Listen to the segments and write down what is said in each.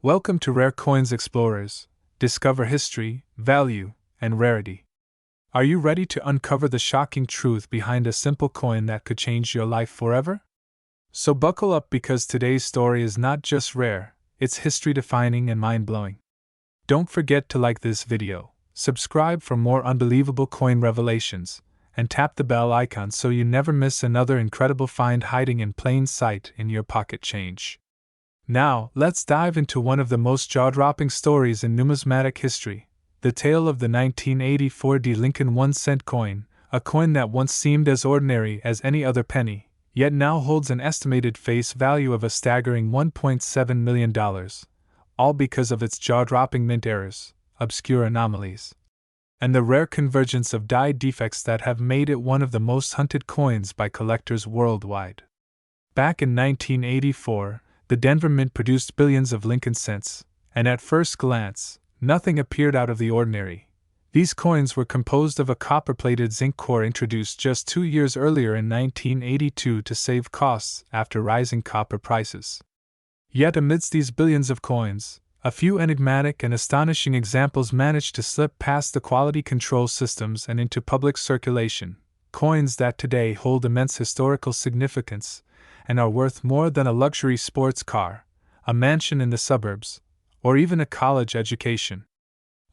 Welcome to Rare Coins Explorers. Discover history, value, and rarity. Are you ready to uncover the shocking truth behind a simple coin that could change your life forever? So buckle up because today's story is not just rare, it's history-defining and mind-blowing. Don't forget to like this video, subscribe for more unbelievable coin revelations, and tap the bell icon so you never miss another incredible find hiding in plain sight in your pocket change. Now, let's dive into one of the most jaw-dropping stories in numismatic history, the tale of the 1984 Lincoln 1-cent coin, a coin that once seemed as ordinary as any other penny, yet now holds an estimated face value of a staggering $1.7 million, all because of its jaw-dropping mint errors, obscure anomalies, and the rare convergence of die defects that have made it one of the most hunted coins by collectors worldwide. Back in 1984, the Denver Mint produced billions of Lincoln cents, and at first glance, nothing appeared out of the ordinary. These coins were composed of a copper-plated zinc core introduced just 2 years earlier in 1982 to save costs after rising copper prices. Yet amidst these billions of coins, a few enigmatic and astonishing examples managed to slip past the quality control systems and into public circulation, coins that today hold immense historical significance and are worth more than a luxury sports car, a mansion in the suburbs, or even a college education.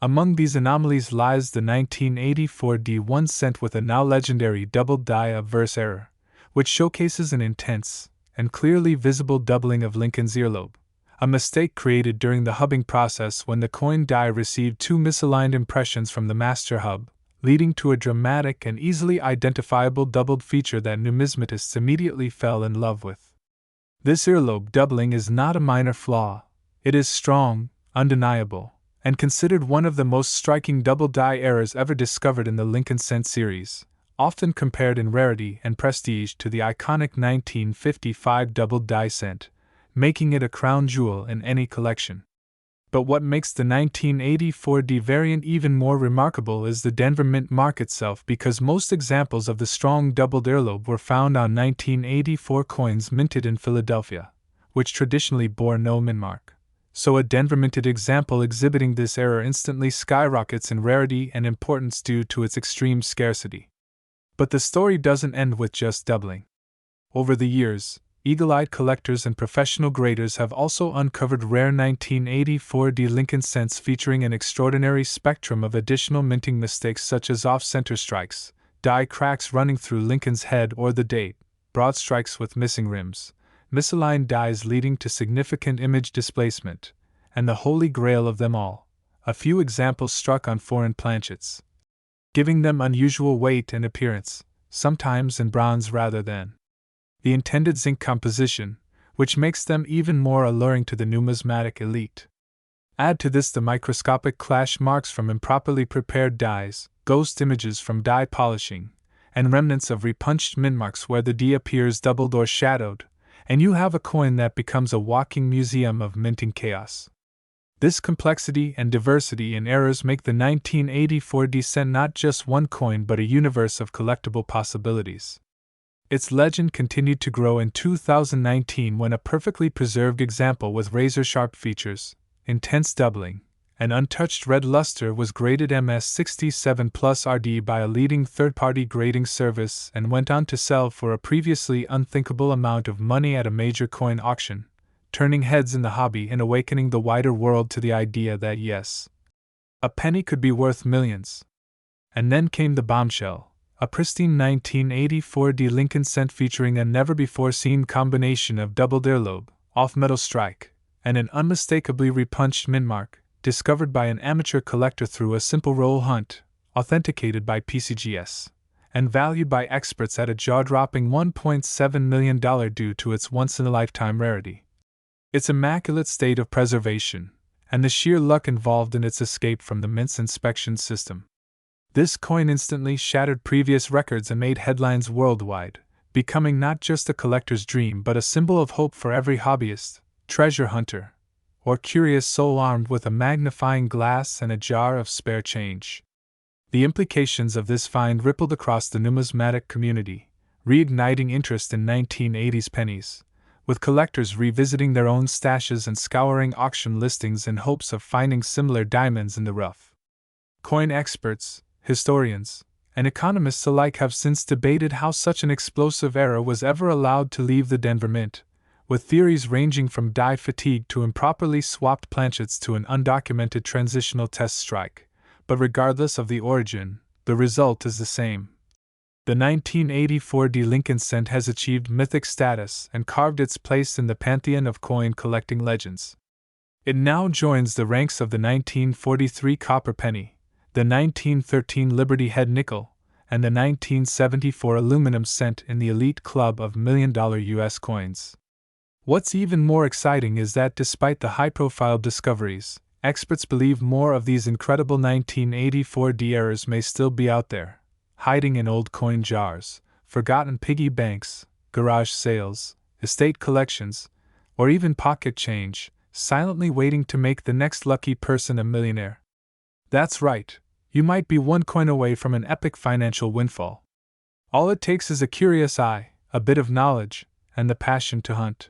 Among these anomalies lies the 1984 1-cent with a now legendary doubled die obverse error, which showcases an intense and clearly visible doubling of Lincoln's earlobe, a mistake created during the hubbing process when the coin die received two misaligned impressions from the master hub, leading to a dramatic and easily identifiable doubled feature that numismatists immediately fell in love with. This earlobe doubling is not a minor flaw, it is strong, undeniable, and considered one of the most striking double die errors ever discovered in the Lincoln cent series, often compared in rarity and prestige to the iconic 1955 doubled die cent, making it a crown jewel in any collection. But what makes the 1984 variant even more remarkable is the Denver Mint mark itself, because most examples of the strong doubled earlobe were found on 1984 coins minted in Philadelphia, which traditionally bore no mint mark. So a Denver minted example exhibiting this error instantly skyrockets in rarity and importance due to its extreme scarcity. But the story doesn't end with just doubling. Over the years, eagle-eyed collectors and professional graders have also uncovered rare 1984 Lincoln cents featuring an extraordinary spectrum of additional minting mistakes such as off-center strikes, die cracks running through Lincoln's head or the date, broad strikes with missing rims, misaligned dies leading to significant image displacement, and the holy grail of them all, a few examples struck on foreign planchets, giving them unusual weight and appearance, sometimes in bronze rather than the intended zinc composition, which makes them even more alluring to the numismatic elite. Add to this the microscopic clash marks from improperly prepared dies, ghost images from die polishing, and remnants of repunched mint marks where the D appears doubled or shadowed, and you have a coin that becomes a walking museum of minting chaos. This complexity and diversity in errors make the 1984 cent not just one coin but a universe of collectible possibilities. Its legend continued to grow in 2019 when a perfectly preserved example with razor-sharp features, intense doubling, and untouched red luster was graded MS67 Plus RD by a leading third-party grading service and went on to sell for a previously unthinkable amount of money at a major coin auction, turning heads in the hobby and awakening the wider world to the idea that yes, a penny could be worth millions. And then came the bombshell. A pristine 1984 Lincoln cent featuring a never-before-seen combination of doubled earlobe, off-metal strike, and an unmistakably repunched mint mark, discovered by an amateur collector through a simple roll hunt, authenticated by PCGS, and valued by experts at a jaw-dropping $1.7 million due to its once-in-a-lifetime rarity, its immaculate state of preservation, and the sheer luck involved in its escape from the Mint's inspection system. This coin instantly shattered previous records and made headlines worldwide, becoming not just a collector's dream but a symbol of hope for every hobbyist, treasure hunter, or curious soul armed with a magnifying glass and a jar of spare change. The implications of this find rippled across the numismatic community, reigniting interest in 1980s pennies, with collectors revisiting their own stashes and scouring auction listings in hopes of finding similar diamonds in the rough. Coin experts, historians, and economists alike have since debated how such an explosive era was ever allowed to leave the Denver Mint, with theories ranging from die fatigue to improperly swapped planchets to an undocumented transitional test strike. But regardless of the origin, the result is the same. The 1984 Lincoln cent has achieved mythic status and carved its place in the pantheon of coin collecting legends. It now joins the ranks of the 1943 copper penny, the 1913 Liberty Head nickel, and the 1974 aluminum cent in the elite club of million-dollar U.S. coins. What's even more exciting is that despite the high-profile discoveries, experts believe more of these incredible 1984 errors may still be out there, hiding in old coin jars, forgotten piggy banks, garage sales, estate collections, or even pocket change, silently waiting to make the next lucky person a millionaire. That's right, you might be one coin away from an epic financial windfall. All it takes is a curious eye, a bit of knowledge, and the passion to hunt.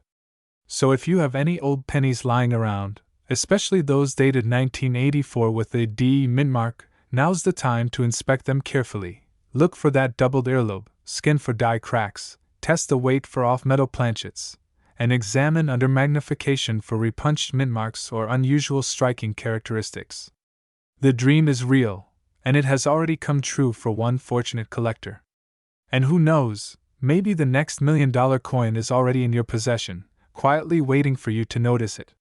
So if you have any old pennies lying around, especially those dated 1984 with a DE mint mark, now's the time to inspect them carefully. Look for that doubled earlobe, skin for die cracks, test the weight for off-metal planchets, and examine under magnification for repunched mint marks or unusual striking characteristics. The dream is real, and it has already come true for one fortunate collector. And who knows, maybe the next $1,000,000 coin is already in your possession, quietly waiting for you to notice it.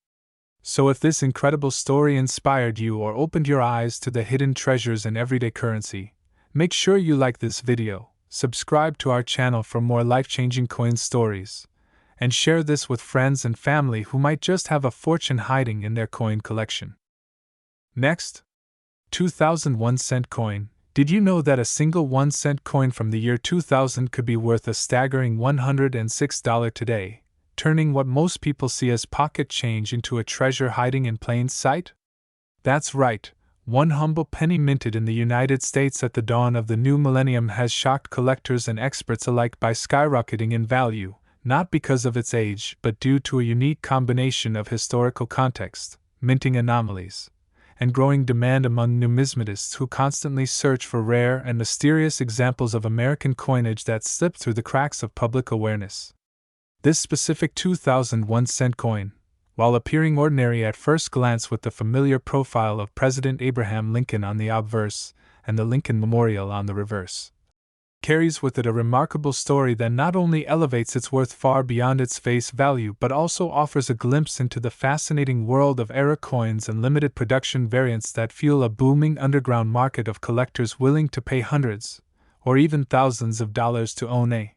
So if this incredible story inspired you or opened your eyes to the hidden treasures in everyday currency, make sure you like this video, subscribe to our channel for more life-changing coin stories, and share this with friends and family who might just have a fortune hiding in their coin collection. Next, 2001 cent coin. Did you know that a single 1-cent coin from the year 2000 could be worth a staggering $106 today, turning what most people see as pocket change into a treasure hiding in plain sight? That's right. One humble penny minted in the United States at the dawn of the new millennium has shocked collectors and experts alike by skyrocketing in value, not because of its age but due to a unique combination of historical context, minting anomalies, and growing demand among numismatists who constantly search for rare and mysterious examples of American coinage that slip through the cracks of public awareness. This specific 2001 cent coin, while appearing ordinary at first glance with the familiar profile of President Abraham Lincoln on the obverse and the Lincoln Memorial on the reverse, carries with it a remarkable story that not only elevates its worth far beyond its face value but also offers a glimpse into the fascinating world of era coins and limited production variants that fuel a booming underground market of collectors willing to pay hundreds, or even thousands of dollars to own a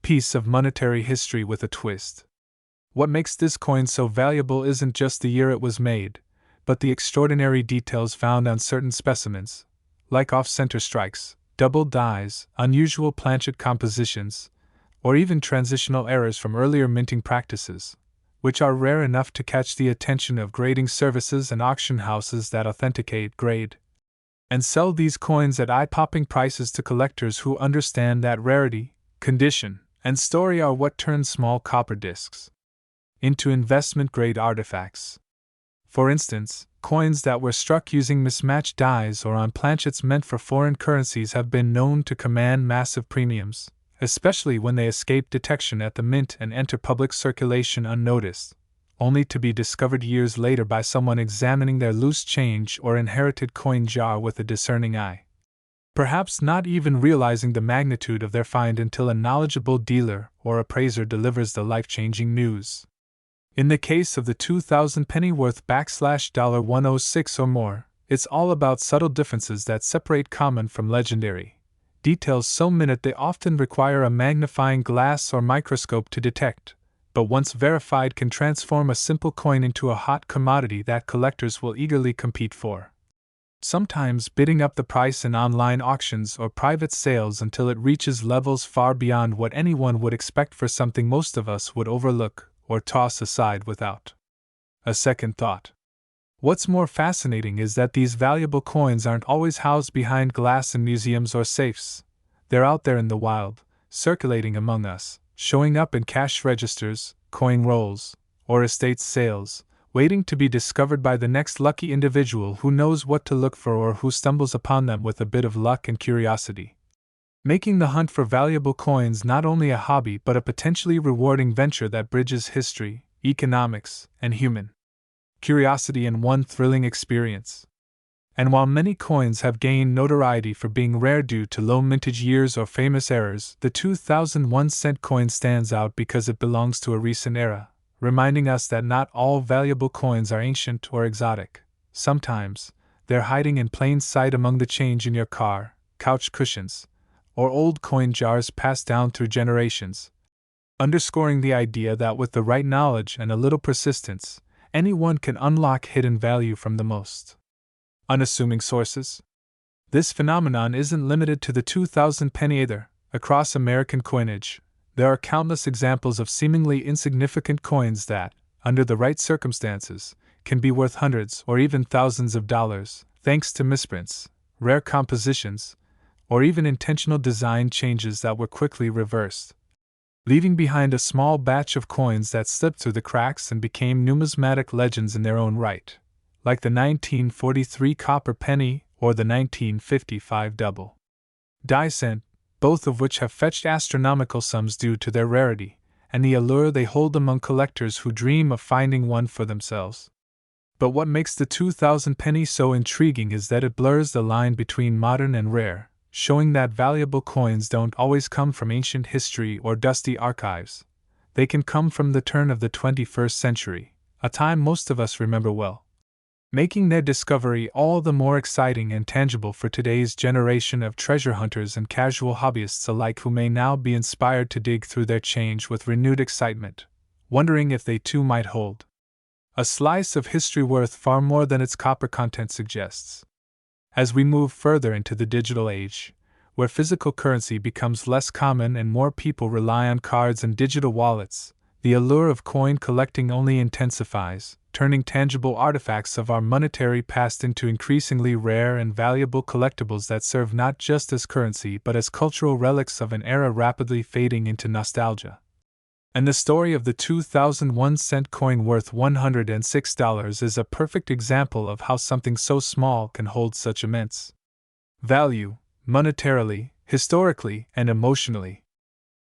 piece of monetary history with a twist. What makes this coin so valuable isn't just the year it was made, but the extraordinary details found on certain specimens, like off-center strikes, double dies, unusual planchet compositions, or even transitional errors from earlier minting practices, which are rare enough to catch the attention of grading services and auction houses that authenticate, grade, and sell these coins at eye-popping prices to collectors who understand that rarity, condition, and story are what turn small copper discs into investment-grade artifacts. For instance, coins that were struck using mismatched dies or on planchets meant for foreign currencies have been known to command massive premiums, especially when they escape detection at the mint and enter public circulation unnoticed, only to be discovered years later by someone examining their loose change or inherited coin jar with a discerning eye, perhaps not even realizing the magnitude of their find until a knowledgeable dealer or appraiser delivers the life-changing news. In the case of the 2000 penny worth $106 or more, it's all about subtle differences that separate common from legendary, details so minute they often require a magnifying glass or microscope to detect, but once verified can transform a simple coin into a hot commodity that collectors will eagerly compete for, sometimes bidding up the price in online auctions or private sales until it reaches levels far beyond what anyone would expect for something most of us would overlook or toss aside without a second thought. What's more fascinating is that these valuable coins aren't always housed behind glass in museums or safes. They're out there in the wild, circulating among us, showing up in cash registers, coin rolls, or estate sales, waiting to be discovered by the next lucky individual who knows what to look for or who stumbles upon them with a bit of luck and curiosity, making the hunt for valuable coins not only a hobby but a potentially rewarding venture that bridges history, economics, and human curiosity in one thrilling experience. And while many coins have gained notoriety for being rare due to low mintage years or famous errors, the 2001 cent coin stands out because it belongs to a recent era, reminding us that not all valuable coins are ancient or exotic. Sometimes, they're hiding in plain sight among the change in your car, couch cushions, or old coin jars passed down through generations, underscoring the idea that with the right knowledge and a little persistence, anyone can unlock hidden value from the most unassuming sources. This phenomenon isn't limited to the 2000 penny either. Across American coinage, there are countless examples of seemingly insignificant coins that, under the right circumstances, can be worth hundreds or even thousands of dollars, thanks to misprints, rare compositions, or even intentional design changes that were quickly reversed, leaving behind a small batch of coins that slipped through the cracks and became numismatic legends in their own right, like the 1943 copper penny or the 1955 double die cent, both of which have fetched astronomical sums due to their rarity and the allure they hold among collectors who dream of finding one for themselves. But what makes the 2000 penny so intriguing is that it blurs the line between modern and rare, showing that valuable coins don't always come from ancient history or dusty archives. They can come from the turn of the 21st century, a time most of us remember well, making their discovery all the more exciting and tangible for today's generation of treasure hunters and casual hobbyists alike who may now be inspired to dig through their change with renewed excitement, wondering if they too might hold a slice of history worth far more than its copper content suggests. As we move further into the digital age, where physical currency becomes less common and more people rely on cards and digital wallets, the allure of coin collecting only intensifies, turning tangible artifacts of our monetary past into increasingly rare and valuable collectibles that serve not just as currency but as cultural relics of an era rapidly fading into nostalgia. And the story of the 2001 cent coin worth $106 is a perfect example of how something so small can hold such immense value, monetarily, historically, and emotionally.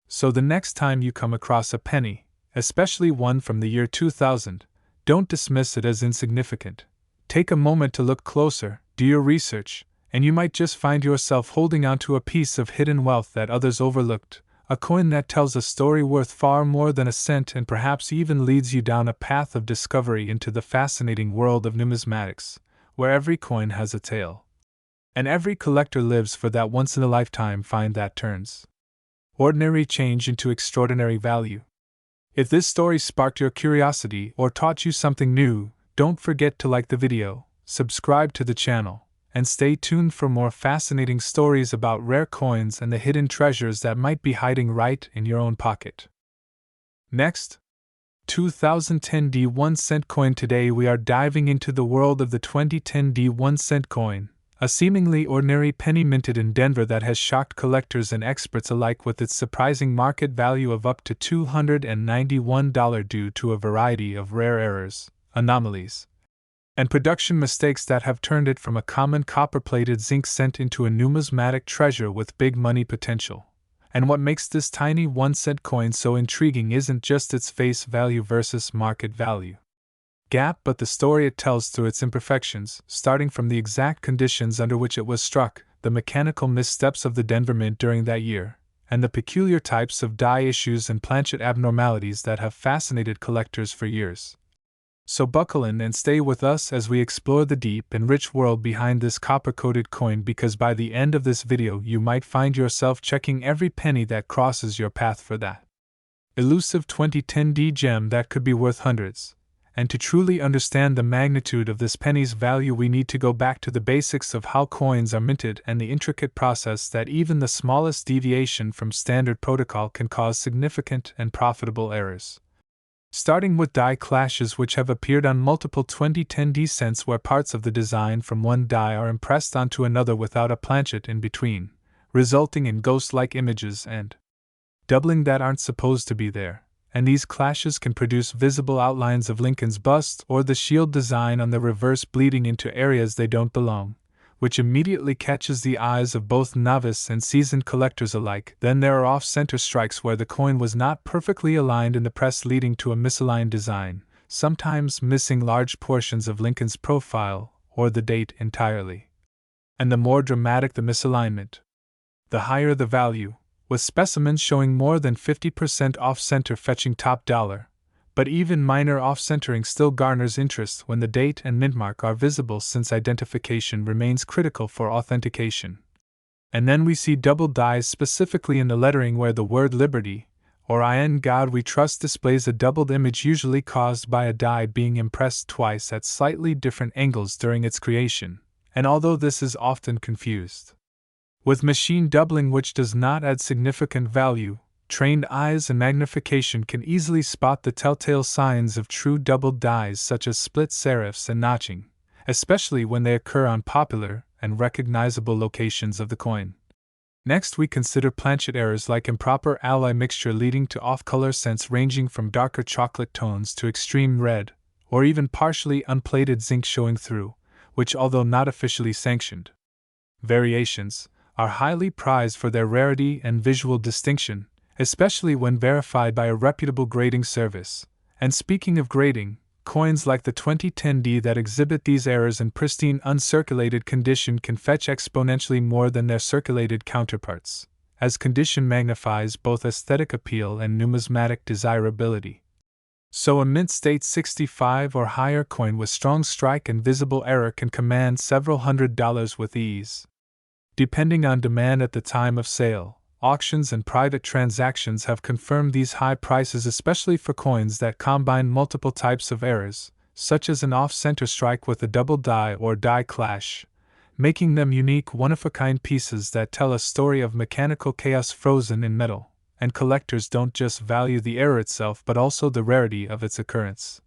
So the next time you come across a penny, especially one from the year 2000, don't dismiss it as insignificant. Take a moment to look closer, do your research, and you might just find yourself holding onto a piece of hidden wealth that others overlooked, a coin that tells a story worth far more than a cent and perhaps even leads you down a path of discovery into the fascinating world of numismatics, where every coin has a tale. And every collector lives for that once-in-a-lifetime find that turns ordinary change into extraordinary value. If this story sparked your curiosity or taught you something new, don't forget to like the video, subscribe to the channel, and stay tuned for more fascinating stories about rare coins and the hidden treasures that might be hiding right in your own pocket. Next, 2010 D1 cent coin. Today we are diving into the world of the 2010 D1 cent coin, a seemingly ordinary penny minted in Denver that has shocked collectors and experts alike with its surprising market value of up to $291 due to a variety of rare errors, anomalies, and production mistakes that have turned it from a common copper-plated zinc cent into a numismatic treasure with big money potential. And what makes this tiny 1-cent coin so intriguing isn't just its face value versus market value gap, but the story it tells through its imperfections, starting from the exact conditions under which it was struck, the mechanical missteps of the Denver Mint during that year, and the peculiar types of die issues and planchet abnormalities that have fascinated collectors for years. So buckle in and stay with us as we explore the deep and rich world behind this copper-coated coin, because by the end of this video you might find yourself checking every penny that crosses your path for that elusive 2010 D gem that could be worth hundreds. And to truly understand the magnitude of this penny's value, we need to go back to the basics of how coins are minted and the intricate process that even the smallest deviation from standard protocol can cause significant and profitable errors. Starting with die clashes, which have appeared on multiple 2010 D cents where parts of the design from one die are impressed onto another without a planchet in between, resulting in ghost-like images and doubling that aren't supposed to be there. and these clashes can produce visible outlines of Lincoln's bust or the shield design on the reverse bleeding into areas they don't belong, which immediately catches the eyes of both novice and seasoned collectors alike. Then there are off-center strikes where the coin was not perfectly aligned in the press, leading to a misaligned design, sometimes missing large portions of Lincoln's profile or the date entirely. And the more dramatic the misalignment, the higher the value, with specimens showing more than 50% off-center fetching top dollar. But even minor off-centering still garners interest when the date and mintmark are visible, since identification remains critical for authentication. And then we see double dies, specifically in the lettering where the word Liberty, or In God We Trust, displays a doubled image, usually caused by a die being impressed twice at slightly different angles during its creation, and although this is often confused with machine doubling, which does not add significant value, trained eyes and magnification can easily spot the telltale signs of true double dies, such as split serifs and notching, especially when they occur on popular and recognizable locations of the coin. Next, we consider planchet errors like improper alloy mixture leading to off-color scents ranging from darker chocolate tones to extreme red, or even partially unplated zinc showing through, which, although not officially sanctioned variations, are highly prized for their rarity and visual distinction, especially when verified by a reputable grading service. And speaking of grading, coins like the 2010D that exhibit these errors in pristine uncirculated condition can fetch exponentially more than their circulated counterparts, as condition magnifies both aesthetic appeal and numismatic desirability. So a mint state 65 or higher coin with strong strike and visible error can command several $100s with ease. Depending on demand at the time of sale, auctions and private transactions have confirmed these high prices, especially for coins that combine multiple types of errors, such as an off-center strike with a double die or die clash, making them unique, one-of-a-kind pieces that tell a story of mechanical chaos frozen in metal. And collectors don't just value the error itself but also the rarity of its occurrence.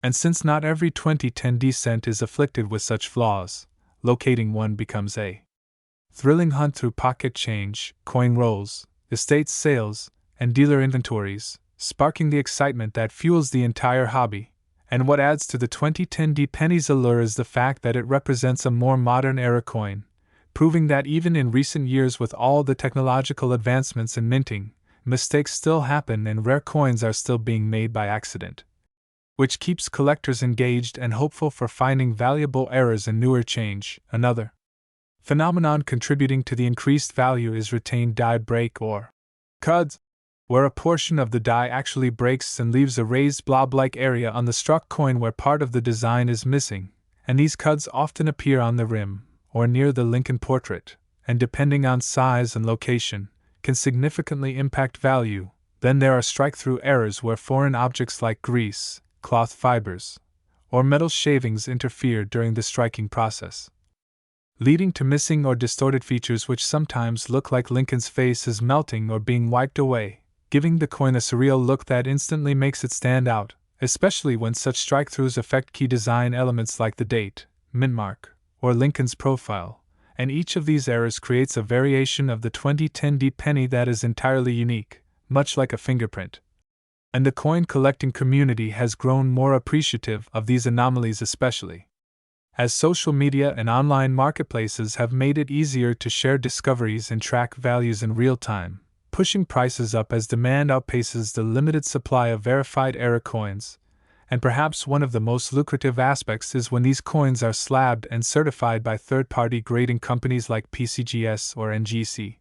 And since not every 2010D cent is afflicted with such flaws, locating one becomes a thrilling hunt through pocket change, coin rolls, estate sales, and dealer inventories, sparking the excitement that fuels the entire hobby. And what adds to the 2010D penny's allure is the fact that it represents a more modern era coin, proving that even in recent years, with all the technological advancements in minting, mistakes still happen and rare coins are still being made by accident, which keeps collectors engaged and hopeful for finding valuable errors in newer change. Another phenomenon contributing to the increased value is retained die break, or cuds, where a portion of the die actually breaks and leaves a raised blob-like area on the struck coin where part of the design is missing, and these cuds often appear on the rim or near the Lincoln portrait, and depending on size and location, can significantly impact value. Then there are strike-through errors where foreign objects like grease, cloth fibers, or metal shavings interfere during the striking process, leading to missing or distorted features which sometimes look like Lincoln's face is melting or being wiped away, giving the coin a surreal look that instantly makes it stand out, especially when such strike-throughs affect key design elements like the date, mintmark, or Lincoln's profile, and each of these errors creates a variation of the 2010D penny that is entirely unique, much like a fingerprint. And the coin collecting community has grown more appreciative of these anomalies, especially as social media and online marketplaces have made it easier to share discoveries and track values in real time, pushing prices up as demand outpaces the limited supply of verified error coins. And perhaps one of the most lucrative aspects is when these coins are slabbed and certified by third-party grading companies like PCGS or NGC,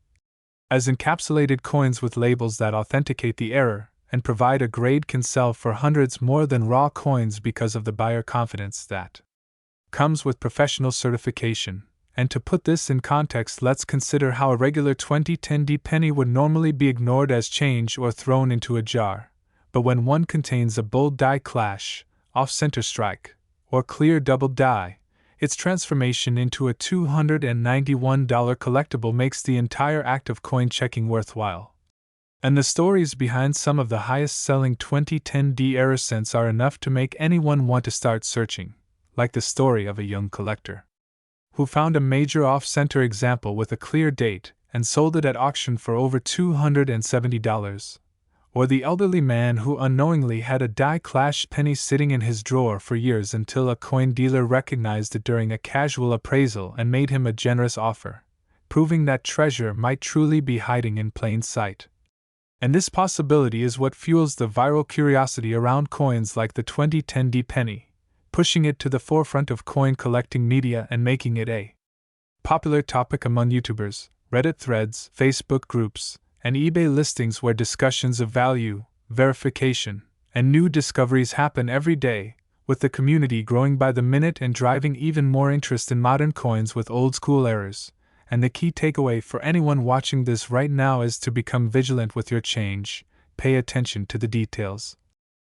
as encapsulated coins with labels that authenticate the error and provide a grade can sell for hundreds more than raw coins because of the buyer confidence that comes with professional certification. And to put this in context, let's consider how a regular 2010D penny would normally be ignored as change or thrown into a jar. But when one contains a bold die clash, off-center strike, or clear double die, its transformation into a $291 collectible makes the entire act of coin checking worthwhile. And the stories behind some of the highest-selling 2010D error cents are enough to make anyone want to start searching, like the story of a young collector who found a major off-center example with a clear date and sold it at auction for over $270, Or the elderly man who unknowingly had a die-clashed penny sitting in his drawer for years until a coin dealer recognized it during a casual appraisal and made him a generous offer, proving that treasure might truly be hiding in plain sight. And this possibility is what fuels the viral curiosity around coins like the 2010 penny, pushing it to the forefront of coin collecting media and making it a popular topic among YouTubers, Reddit threads, Facebook groups, and eBay listings where discussions of value, verification, and new discoveries happen every day, with the community growing by the minute and driving even more interest in modern coins with old-school errors. And the key takeaway for anyone watching this right now is to become vigilant with your change, pay attention to the details.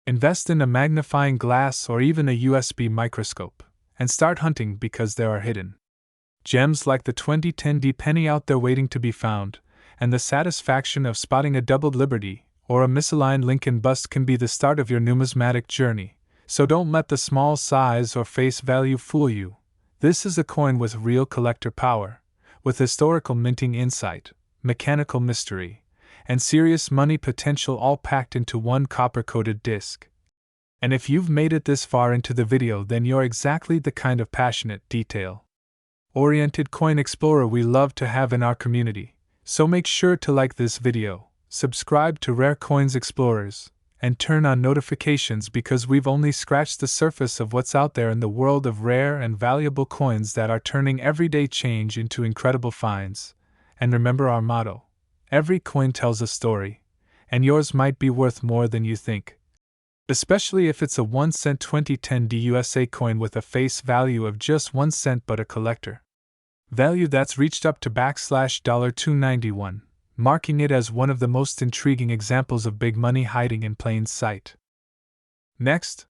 Invest in a magnifying glass or even a USB microscope, and start hunting because there are hidden gems like the 2010 penny out there waiting to be found, and the satisfaction of spotting a doubled Liberty or a misaligned Lincoln bust can be the start of your numismatic journey, so don't let the small size or face value fool you. This is a coin with real collector power, with historical minting insight, mechanical mystery, and serious money potential all packed into one copper-coated disc. And if you've made it this far into the video, then you're exactly the kind of passionate, detail-oriented coin explorer we love to have in our community. So make sure to like this video, subscribe to Rare Coins Explorers, and turn on notifications because we've only scratched the surface of what's out there in the world of rare and valuable coins that are turning everyday change into incredible finds. And remember our motto: every coin tells a story, and yours might be worth more than you think. Especially if it's a 1-cent 2010 USA coin with a face value of just 1 cent but a collector value that's reached up to $291, marking it as one of the most intriguing examples of big money hiding in plain sight. Next,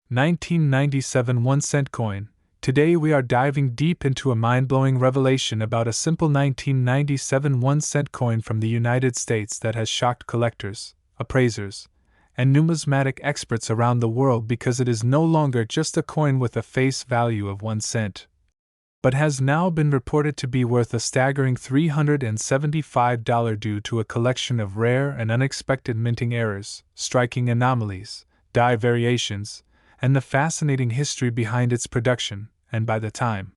1997 1-cent coin. Today we are diving deep into a mind-blowing revelation about a simple 1997 1-cent coin from the United States that has shocked collectors, appraisers, and numismatic experts around the world because it is no longer just a coin with a face value of 1 cent. But has now been reported to be worth a staggering $375 due to a collection of rare and unexpected minting errors, striking anomalies, die variations, and the fascinating history behind its production. And by the time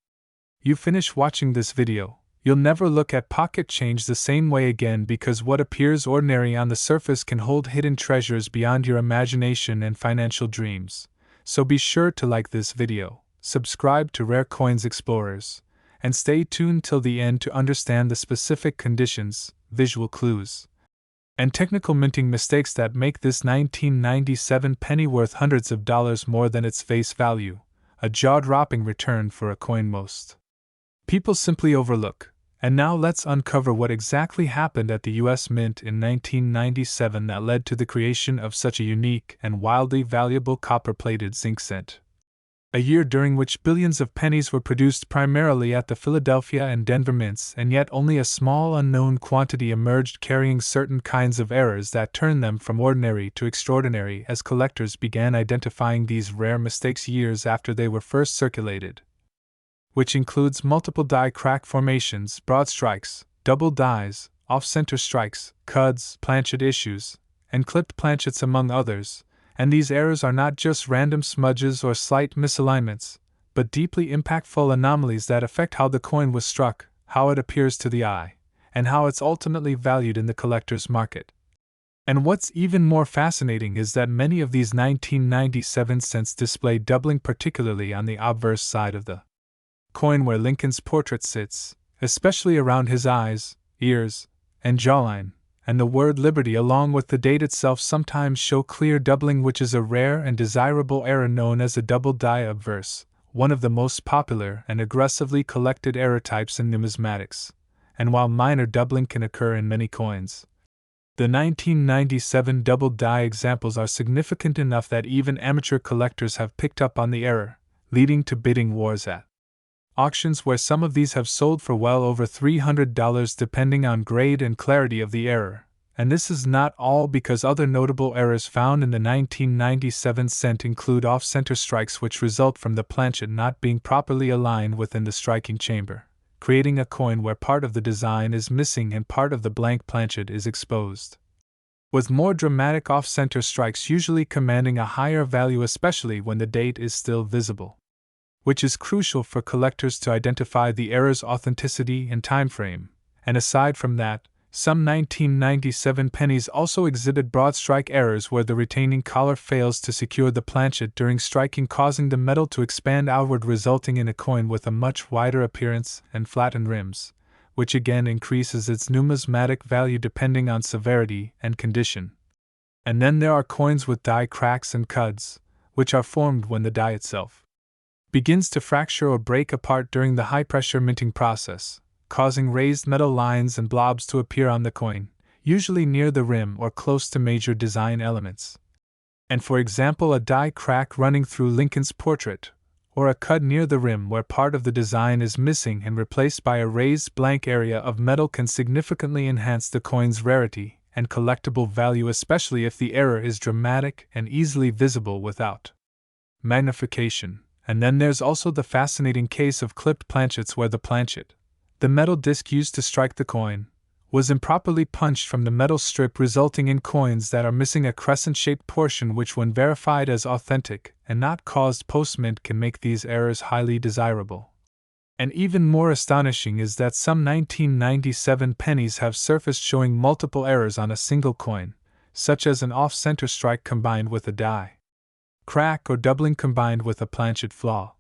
you finish watching this video, you'll never look at pocket change the same way again, because what appears ordinary on the surface can hold hidden treasures beyond your imagination and financial dreams. So be sure to like this video, subscribe to Rare Coins Explorers, and stay tuned till the end to understand the specific conditions, visual clues, and technical minting mistakes that make this 1997 penny worth hundreds of dollars more than its face value, a jaw-dropping return for a coin most people simply overlook. And now let's uncover what exactly happened at the US Mint in 1997 that led to the creation of such a unique and wildly valuable copper-plated zinc cent. A year during which billions of pennies were produced primarily at the Philadelphia and Denver mints, and yet only a small unknown quantity emerged carrying certain kinds of errors that turned them from ordinary to extraordinary as collectors began identifying these rare mistakes years after they were first circulated, which includes multiple die crack formations, broad strikes, double dies, off-center strikes, cuds, planchet issues, and clipped planchets among others. And these errors are not just random smudges or slight misalignments, but deeply impactful anomalies that affect how the coin was struck, how it appears to the eye, and how it's ultimately valued in the collector's market. And what's even more fascinating is that many of these 1997 cents display doubling, particularly on the obverse side of the coin where Lincoln's portrait sits, especially around his eyes, ears, and jawline. And the word Liberty along with the date itself sometimes show clear doubling, which is a rare and desirable error known as a double die obverse, one of the most popular and aggressively collected error types in numismatics. And while minor doubling can occur in many coins, the 1997 double die examples are significant enough that even amateur collectors have picked up on the error, leading to bidding wars at auctions where some of these have sold for well over $300 depending on grade and clarity of the error. And this is not all, because other notable errors found in the 1997 cent include off-center strikes which result from the planchet not being properly aligned within the striking chamber, creating a coin where part of the design is missing and part of the blank planchet is exposed. with more dramatic off-center strikes usually commanding a higher value, especially when the date is still visible, which is crucial for collectors to identify the error's authenticity and timeframe. And aside from that, some 1997 pennies also exhibit broad strike errors where the retaining collar fails to secure the planchet during striking, causing the metal to expand outward, resulting in a coin with a much wider appearance and flattened rims, which again increases its numismatic value depending on severity and condition. And then there are coins with die cracks and cuds, which are formed when the die itself begins to fracture or break apart during the high-pressure minting process, causing raised metal lines and blobs to appear on the coin, usually near the rim or close to major design elements. And for example, a die crack running through Lincoln's portrait, or a cud near the rim where part of the design is missing and replaced by a raised blank area of metal, can significantly enhance the coin's rarity and collectible value, especially if the error is dramatic and easily visible without magnification. And then there's also the fascinating case of clipped planchets where the planchet, the metal disc used to strike the coin, was improperly punched from the metal strip, resulting in coins that are missing a crescent-shaped portion, which, when verified as authentic and not caused post-mint, can make these errors highly desirable. And even more astonishing is that some 1997 pennies have surfaced showing multiple errors on a single coin, such as an off-center strike combined with a die crack or doubling combined with a planchet flaw,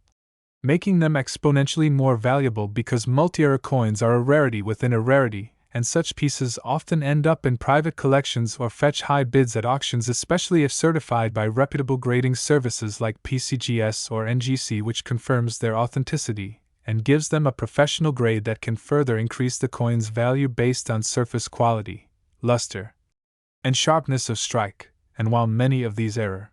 making them exponentially more valuable because multi-error coins are a rarity within a rarity, and such pieces often end up in private collections or fetch high bids at auctions, especially if certified by reputable grading services like PCGS or NGC, which confirms their authenticity and gives them a professional grade that can further increase the coin's value based on surface quality, luster, and sharpness of strike. And while many of these error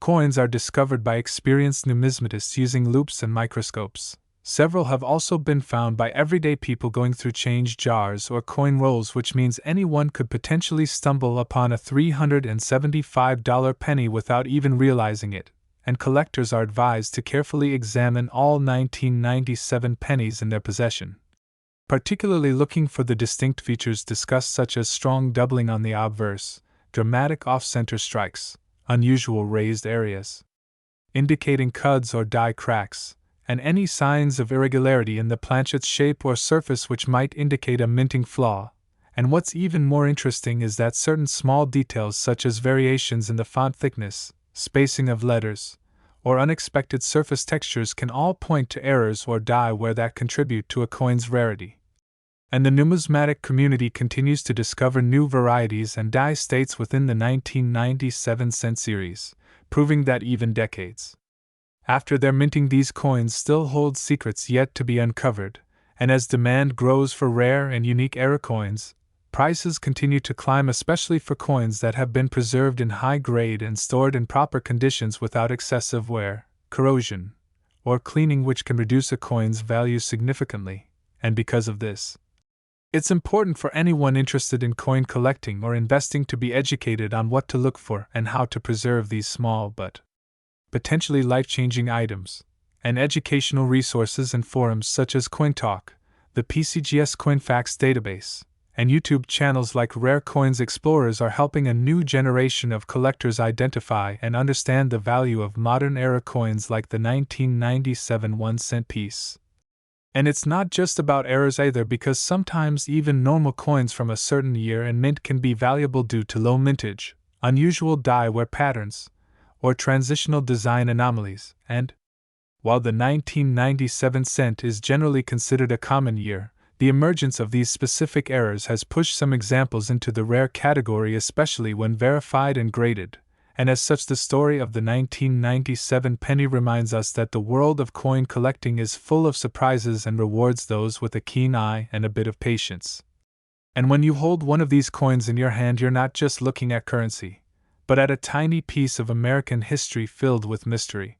coins are discovered by experienced numismatists using loupes and microscopes, several have also been found by everyday people going through change jars or coin rolls, which means anyone could potentially stumble upon a $375 penny without even realizing it, and collectors are advised to carefully examine all 1997 pennies in their possession, particularly looking for the distinct features discussed, such as strong doubling on the obverse, dramatic off-center strikes, unusual raised areas indicating cuds or die cracks, and any signs of irregularity in the planchet's shape or surface which might indicate a minting flaw. And what's even more interesting is that certain small details, such as variations in the font thickness, spacing of letters, or unexpected surface textures, can all point to errors or die wear that contribute to a coin's rarity. And the numismatic community continues to discover new varieties and die states within the 1997 cent series, proving that even decades after their minting, these coins still hold secrets yet to be uncovered. And as demand grows for rare and unique error coins, prices continue to climb, especially for coins that have been preserved in high grade and stored in proper conditions without excessive wear, corrosion, or cleaning, which can reduce a coin's value significantly. And because of this, it's important for anyone interested in coin collecting or investing to be educated on what to look for and how to preserve these small but potentially life-changing items. And educational resources and forums such as CoinTalk, the PCGS CoinFacts database, and YouTube channels like Rare Coins Explorers are helping a new generation of collectors identify and understand the value of modern era coins like the 1997 1-cent piece. And it's not just about errors either, because sometimes even normal coins from a certain year and mint can be valuable due to low mintage, unusual die wear patterns, or transitional design anomalies. And while the 1997 cent is generally considered a common year, the emergence of these specific errors has pushed some examples into the rare category, especially when verified and graded. And as such, the story of the 1997 penny reminds us that the world of coin collecting is full of surprises and rewards those with a keen eye and a bit of patience. And when you hold one of these coins in your hand, you're not just looking at currency, but at a tiny piece of American history filled with mystery,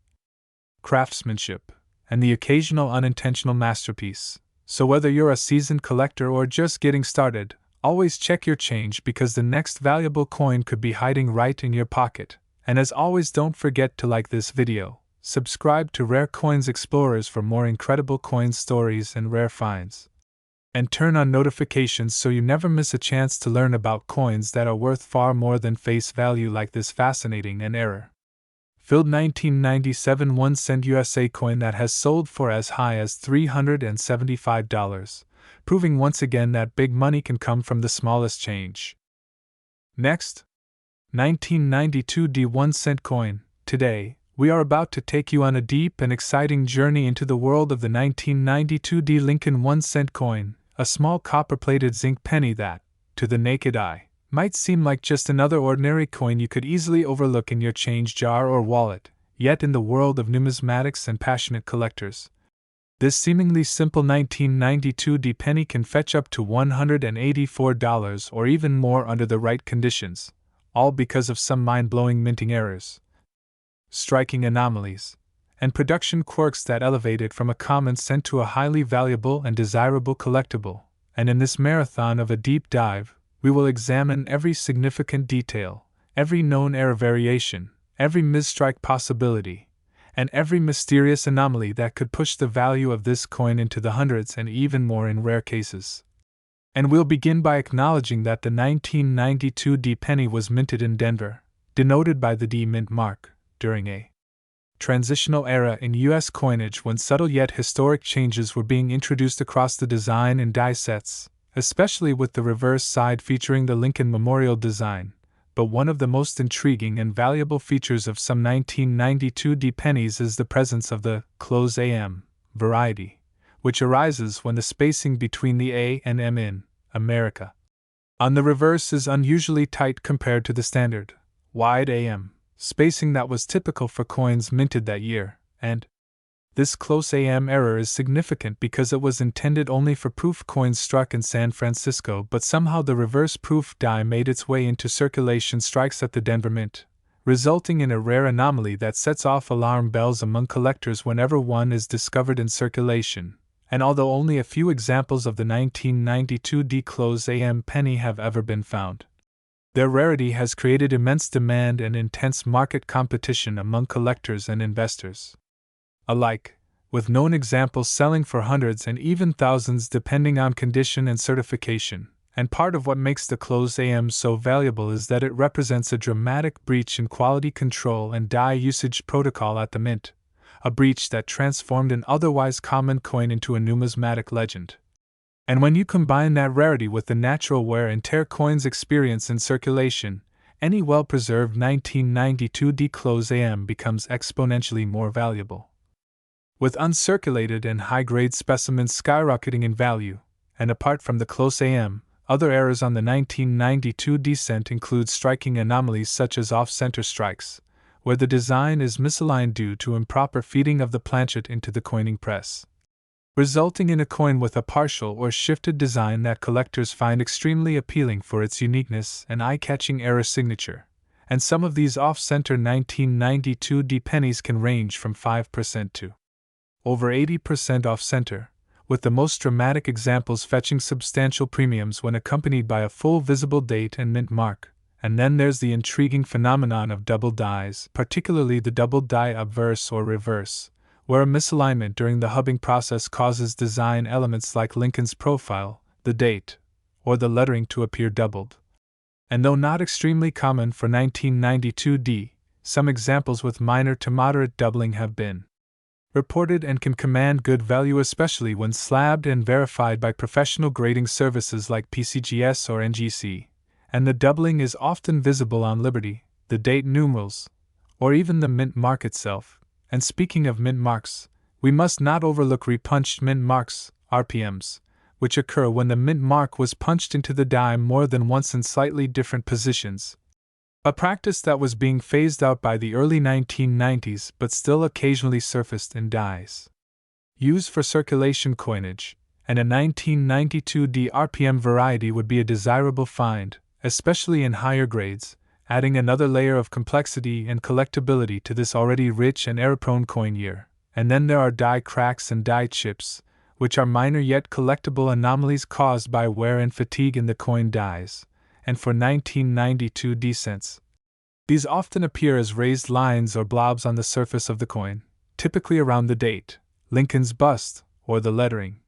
craftsmanship, and the occasional unintentional masterpiece. So whether you're a seasoned collector or just getting started, always check your change, because the next valuable coin could be hiding right in your pocket. And as always, don't forget to like this video, subscribe to Rare Coins Explorers for more incredible coin stories and rare finds. and turn on notifications so you never miss a chance to learn about coins that are worth far more than face value, like this fascinating and error filled 1997 1 cent USA coin that has sold for as high as $375, proving once again that big money can come from the smallest change. Next, 1992 D 1 cent coin. Today, we are about to take you on a deep and exciting journey into the world of the 1992 D Lincoln 1 cent coin, a small copper-plated zinc penny that, to the naked eye, might seem like just another ordinary coin you could easily overlook in your change jar or wallet, yet in the world of numismatics and passionate collectors, this seemingly simple 1992 D penny can fetch up to $184 or even more under the right conditions, all because of some mind-blowing minting errors, striking anomalies, and production quirks that elevate it from a common cent to a highly valuable and desirable collectible. And in this marathon of a deep dive, we will examine every significant detail, every known error variation, every misstrike possibility, and every mysterious anomaly that could push the value of this coin into the hundreds and even more in rare cases. And we'll begin by acknowledging that the 1992 D penny was minted in Denver, denoted by the D mint mark, during a transitional era in U.S. coinage when subtle yet historic changes were being introduced across the design and die sets, especially with the reverse side featuring the Lincoln Memorial design. But one of the most intriguing and valuable features of some 1992 D pennies is the presence of the close AM variety, which arises when the spacing between the A and M in America on the reverse is unusually tight compared to the standard wide AM spacing that was typical for coins minted that year, and this close AM error is significant because it was intended only for proof coins struck in San Francisco, but somehow the reverse proof die made its way into circulation strikes at the Denver Mint, resulting in a rare anomaly that sets off alarm bells among collectors whenever one is discovered in circulation. And although only a few examples of the 1992 D close AM penny have ever been found, their rarity has created immense demand and intense market competition among collectors and investors alike, with known examples selling for hundreds and even thousands depending on condition and certification. And part of what makes the close AM so valuable is that it represents a dramatic breach in quality control and die usage protocol at the mint, a breach that transformed an otherwise common coin into a numismatic legend. And when you combine that rarity with the natural wear and tear coins experience in circulation, any well-preserved 1992 D close AM becomes exponentially more valuable. With uncirculated and high-grade specimens skyrocketing in value, and apart from the close AM, other errors on the 1992 D cent include striking anomalies such as off-center strikes, where the design is misaligned due to improper feeding of the planchet into the coining press, resulting in a coin with a partial or shifted design that collectors find extremely appealing for its uniqueness and eye-catching error signature. And some of these off-center 1992 D pennies can range from 5% to over 80% off-center, with the most dramatic examples fetching substantial premiums when accompanied by a full visible date and mint mark. And then there's the intriguing phenomenon of double dies, particularly the double die obverse or reverse, where a misalignment during the hubbing process causes design elements like Lincoln's profile, the date, or the lettering to appear doubled. And though not extremely common for 1992 D, some examples with minor to moderate doubling have been reported and can command good value, especially when slabbed and verified by professional grading services like PCGS or NGC, and the doubling is often visible on Liberty, the date numerals, or even the mint mark itself. And speaking of mint marks, we must not overlook repunched mint marks, RPMs, which occur when the mint mark was punched into the die more than once in slightly different positions, a practice that was being phased out by the early 1990s but still occasionally surfaced in dies used for circulation coinage, and a 1992 D RPM variety would be a desirable find, especially in higher grades, adding another layer of complexity and collectability to this already rich and error-prone coin year. And then there are die cracks and die chips, which are minor yet collectible anomalies caused by wear and fatigue in the coin dies. And for 1992 D cents, these often appear as raised lines or blobs on the surface of the coin, typically around the date, Lincoln's bust, or the lettering.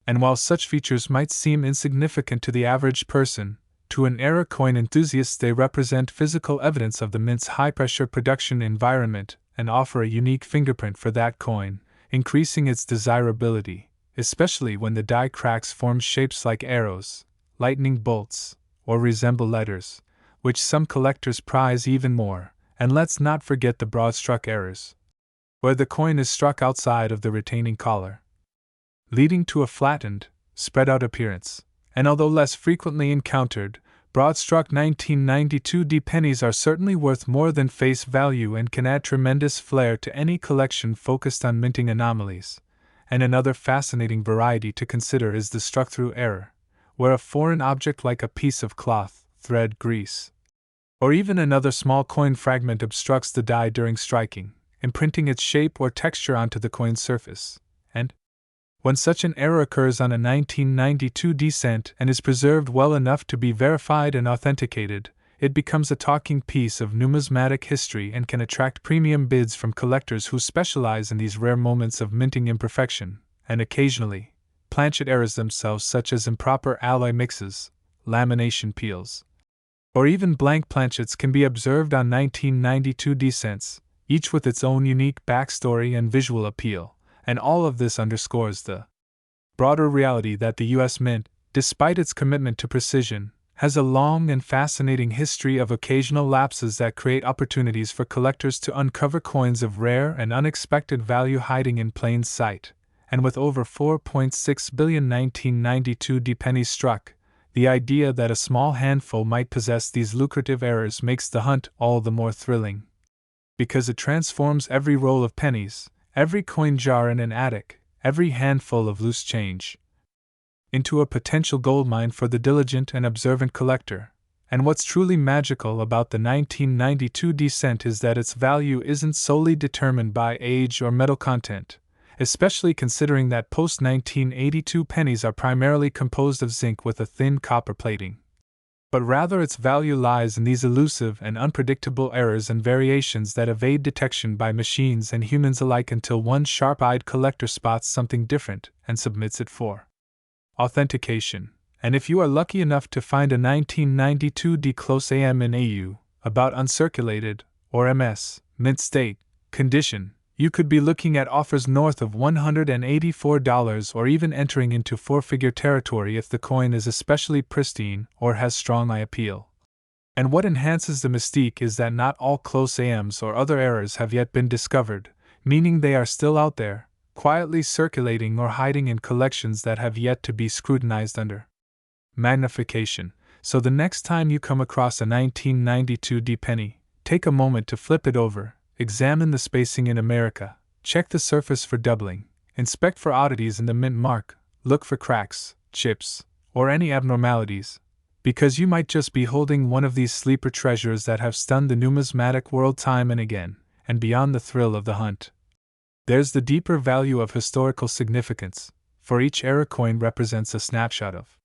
And while such features might seem insignificant to the average person, to an era coin enthusiast they represent physical evidence of the mint's high-pressure production environment and offer a unique fingerprint for that coin, increasing its desirability, especially when the die cracks form shapes like arrows, lightning bolts, or resemble letters, which some collectors prize even more. And let's not forget the broad-struck errors, where the coin is struck outside of the retaining collar, leading to a flattened, spread-out appearance. And although less frequently encountered, broad-struck 1992 pennies are certainly worth more than face value and can add tremendous flair to any collection focused on minting anomalies. And another fascinating variety to consider is the struck-through error, where a foreign object like a piece of cloth, thread, grease, or even another small coin fragment obstructs the die during striking, imprinting its shape or texture onto the coin's surface. And when such an error occurs on a 1992 cent and is preserved well enough to be verified and authenticated, it becomes a talking piece of numismatic history and can attract premium bids from collectors who specialize in these rare moments of minting imperfection. And occasionally, planchet errors themselves, such as improper alloy mixes, lamination peels, or even blank planchets, can be observed on 1992 cents, each with its own unique backstory and visual appeal. And all of this underscores the broader reality that the U.S. Mint, despite its commitment to precision, has a long and fascinating history of occasional lapses that create opportunities for collectors to uncover coins of rare and unexpected value hiding in plain sight. And with over 4.6 billion 1992 pennies struck, the idea that a small handful might possess these lucrative errors makes the hunt all the more thrilling. Because it transforms every roll of pennies, every coin jar in an attic, every handful of loose change, into a potential goldmine for the diligent and observant collector. And what's truly magical about the 1992 cent is that its value isn't solely determined by age or metal content, especially considering that post-1982 pennies are primarily composed of zinc with a thin copper plating. But rather its value lies in these elusive and unpredictable errors and variations that evade detection by machines and humans alike until one sharp-eyed collector spots something different and submits it for authentication. And if you are lucky enough to find a 1992 close AM in AU, about uncirculated, or MS, mint state, condition, you could be looking at offers north of $184 or even entering into four-figure territory if the coin is especially pristine or has strong eye appeal. And what enhances the mystique is that not all close AMs or other errors have yet been discovered, meaning they are still out there, quietly circulating or hiding in collections that have yet to be scrutinized under magnification. So the next time you come across a 1992 penny, take a moment to flip it over. Examine the spacing in America, check the surface for doubling, inspect for oddities in the mint mark, look for cracks, chips, or any abnormalities, because you might just be holding one of these sleeper treasures that have stunned the numismatic world time and again. And beyond the thrill of the hunt, there's the deeper value of historical significance, for each era coin represents a snapshot of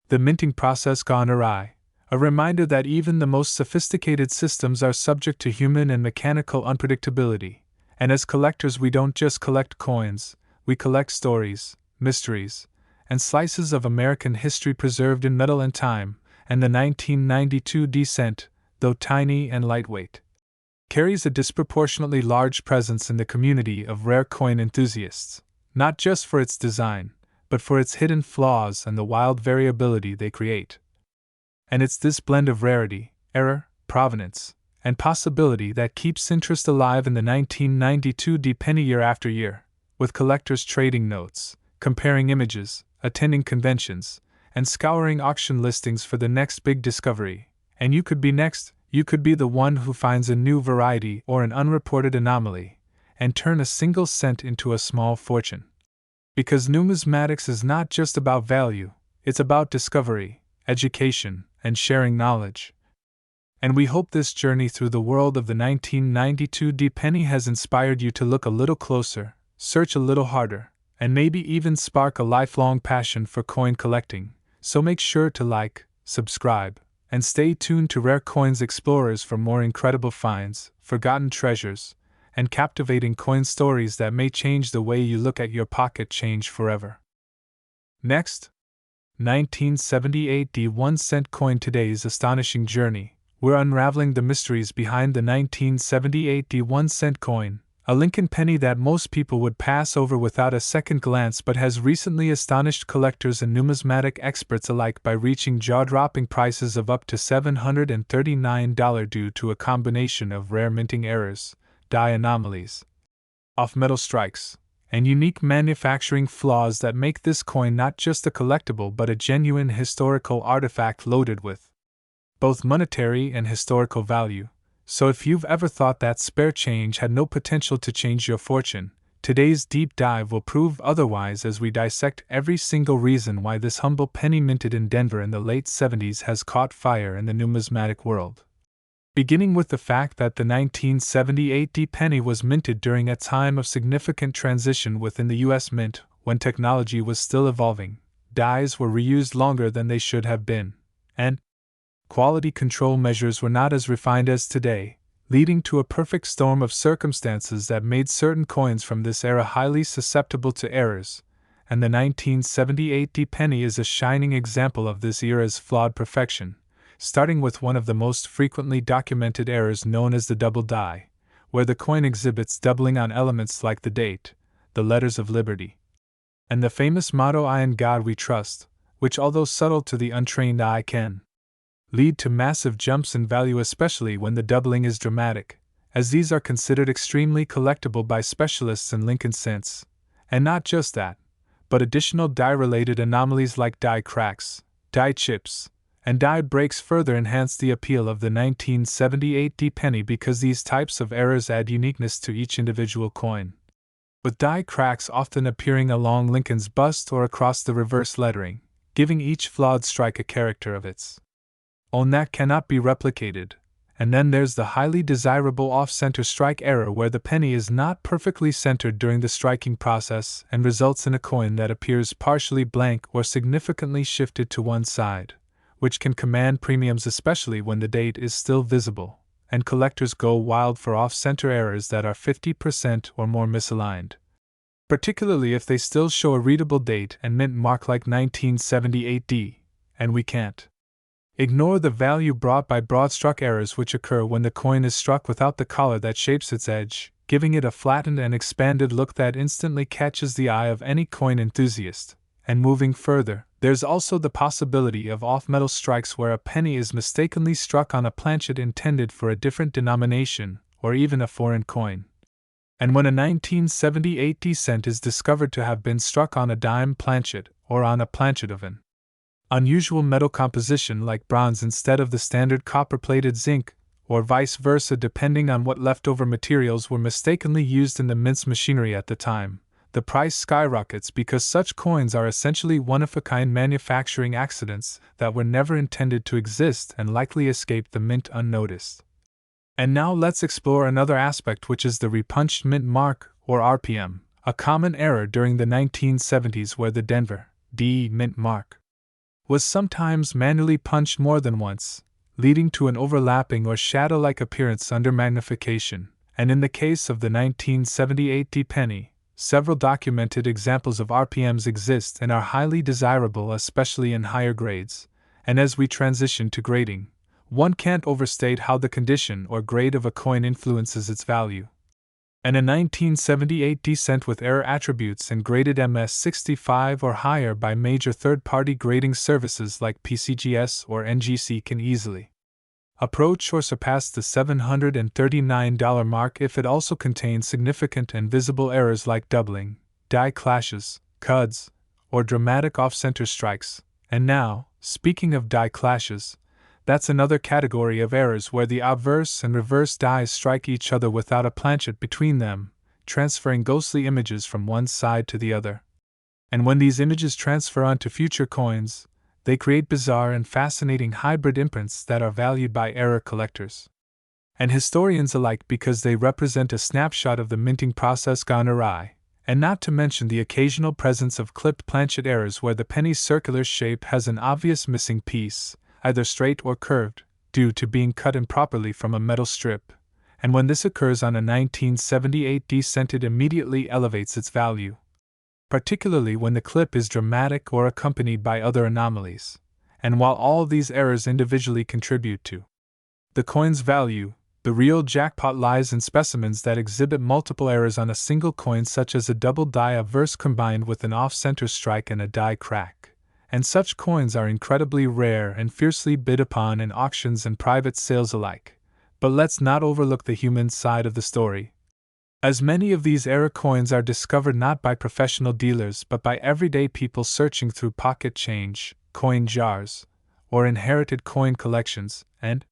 the minting process gone awry. A reminder that even the most sophisticated systems are subject to human and mechanical unpredictability, and as collectors we don't just collect coins, we collect stories, mysteries, and slices of American history preserved in metal and time. And the 1992 cent, though tiny and lightweight, carries a disproportionately large presence in the community of rare coin enthusiasts, not just for its design, but for its hidden flaws and the wild variability they create. And it's this blend of rarity, error, provenance, and possibility that keeps interest alive in the 1992 penny year after year, with collectors trading notes, comparing images, attending conventions, and scouring auction listings for the next big discovery. And you could be next, you could be the one who finds a new variety or an unreported anomaly, and turn a single cent into a small fortune. Because numismatics is not just about value, it's about discovery, education, and sharing knowledge. And we hope this journey through the world of the 1992 penny has inspired you to look a little closer, search a little harder, and maybe even spark a lifelong passion for coin collecting. So make sure to like, subscribe, and stay tuned to Rare Coins Explorers for more incredible finds, forgotten treasures, and captivating coin stories that may change the way you look at your pocket change forever. Next, 1978 D 1-cent coin. Today's astonishing journey. We're unraveling the mysteries behind the 1978 D 1-cent coin, a Lincoln penny that most people would pass over without a second glance but has recently astonished collectors and numismatic experts alike by reaching jaw-dropping prices of up to $739 due to a combination of rare minting errors, die anomalies, off-metal strikes, and unique manufacturing flaws that make this coin not just a collectible but a genuine historical artifact loaded with both monetary and historical value. So if you've ever thought that spare change had no potential to change your fortune, today's deep dive will prove otherwise as we dissect every single reason why this humble penny minted in Denver in the late 70s has caught fire in the numismatic world. Beginning with the fact that the 1978 D penny was minted during a time of significant transition within the U.S. Mint, when technology was still evolving, dies were reused longer than they should have been, and quality control measures were not as refined as today, leading to a perfect storm of circumstances that made certain coins from this era highly susceptible to errors, and the 1978 D penny is a shining example of this era's flawed perfection, starting with one of the most frequently documented errors known as the double die, where the coin exhibits doubling on elements like the date, the letters of liberty, and the famous motto "I in God we trust," which, although subtle to the untrained eye, can lead to massive jumps in value, especially when the doubling is dramatic, as these are considered extremely collectible by specialists in Lincoln cents. And not just that, but additional die-related anomalies like die cracks, die chips, and die breaks further enhance the appeal of the 1978 D penny because these types of errors add uniqueness to each individual coin, with die cracks often appearing along Lincoln's bust or across the reverse lettering, giving each flawed strike a character of its own that cannot be replicated. And then there's the highly desirable off-center strike error where the penny is not perfectly centered during the striking process and results in a coin that appears partially blank or significantly shifted to one side, which can command premiums especially when the date is still visible, and collectors go wild for off-center errors that are 50% or more misaligned, particularly if they still show a readable date and mint mark like 1978 D, and we can't ignore the value brought by broad-struck errors which occur when the coin is struck without the collar that shapes its edge, giving it a flattened and expanded look that instantly catches the eye of any coin enthusiast. And moving further, there's also the possibility of off-metal strikes where a penny is mistakenly struck on a planchet intended for a different denomination, or even a foreign coin. And when a 1978 D cent is discovered to have been struck on a dime planchet, or on a planchet of an unusual metal composition like bronze instead of the standard copper-plated zinc, or vice versa depending on what leftover materials were mistakenly used in the mint's machinery at the time, the price skyrockets because such coins are essentially one-of-a-kind manufacturing accidents that were never intended to exist and likely escaped the mint unnoticed. And now let's explore another aspect, which is the repunched mint mark, or RPM, a common error during the 1970s where the Denver D mint mark was sometimes manually punched more than once, leading to an overlapping or shadow-like appearance under magnification, and in the case of the 1978 D penny, several documented examples of RPMs exist and are highly desirable, especially in higher grades, and as we transition to grading, one can't overstate how the condition or grade of a coin influences its value. And a 1978 D cent with error attributes and graded MS65 or higher by major third-party grading services like PCGS or NGC can easily approach or surpass the $739 mark if it also contains significant and visible errors like doubling, die clashes, cuds, or dramatic off-center strikes. And now, speaking of die clashes, that's another category of errors where the obverse and reverse dies strike each other without a planchet between them, transferring ghostly images from one side to the other. And when these images transfer onto future coins, they create bizarre and fascinating hybrid imprints that are valued by error collectors and historians alike because they represent a snapshot of the minting process gone awry, and not to mention the occasional presence of clipped planchet errors where the penny's circular shape has an obvious missing piece, either straight or curved, due to being cut improperly from a metal strip, and when this occurs on a 1978 D cent it immediately elevates its value, particularly when the clip is dramatic or accompanied by other anomalies. And while all these errors individually contribute to the coin's value, the real jackpot lies in specimens that exhibit multiple errors on a single coin, such as a double die obverse combined with an off-center strike and a die crack. And such coins are incredibly rare and fiercely bid upon in auctions and private sales alike. But let's not overlook the human side of the story, as many of these error coins are discovered not by professional dealers but by everyday people searching through pocket change, coin jars, or inherited coin collections, and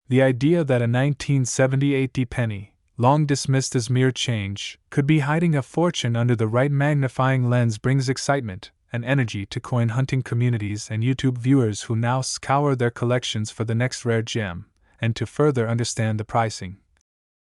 the idea that a 1978 penny, long dismissed as mere change, could be hiding a fortune under the right magnifying lens brings excitement and energy to coin hunting communities and YouTube viewers who now scour their collections for the next rare gem. And to further understand the pricing,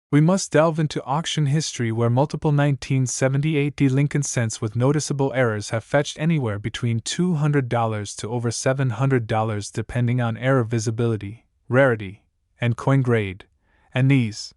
we must delve into auction history, where multiple 1978 Lincoln cents with noticeable errors have fetched anywhere between $200 to over $700 depending on error visibility, rarity, and coin grade. And these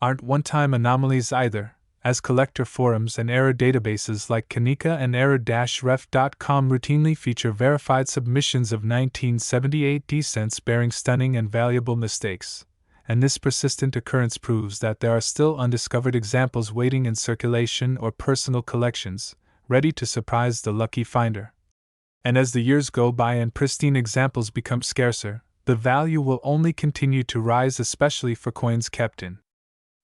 aren't one-time anomalies either, as collector forums and error databases like Kanika and error-ref.com routinely feature verified submissions of 1978 cents bearing stunning and valuable mistakes. And this persistent occurrence proves that there are still undiscovered examples waiting in circulation or personal collections, ready to surprise the lucky finder. And as the years go by and pristine examples become scarcer, the value will only continue to rise, especially for coins kept in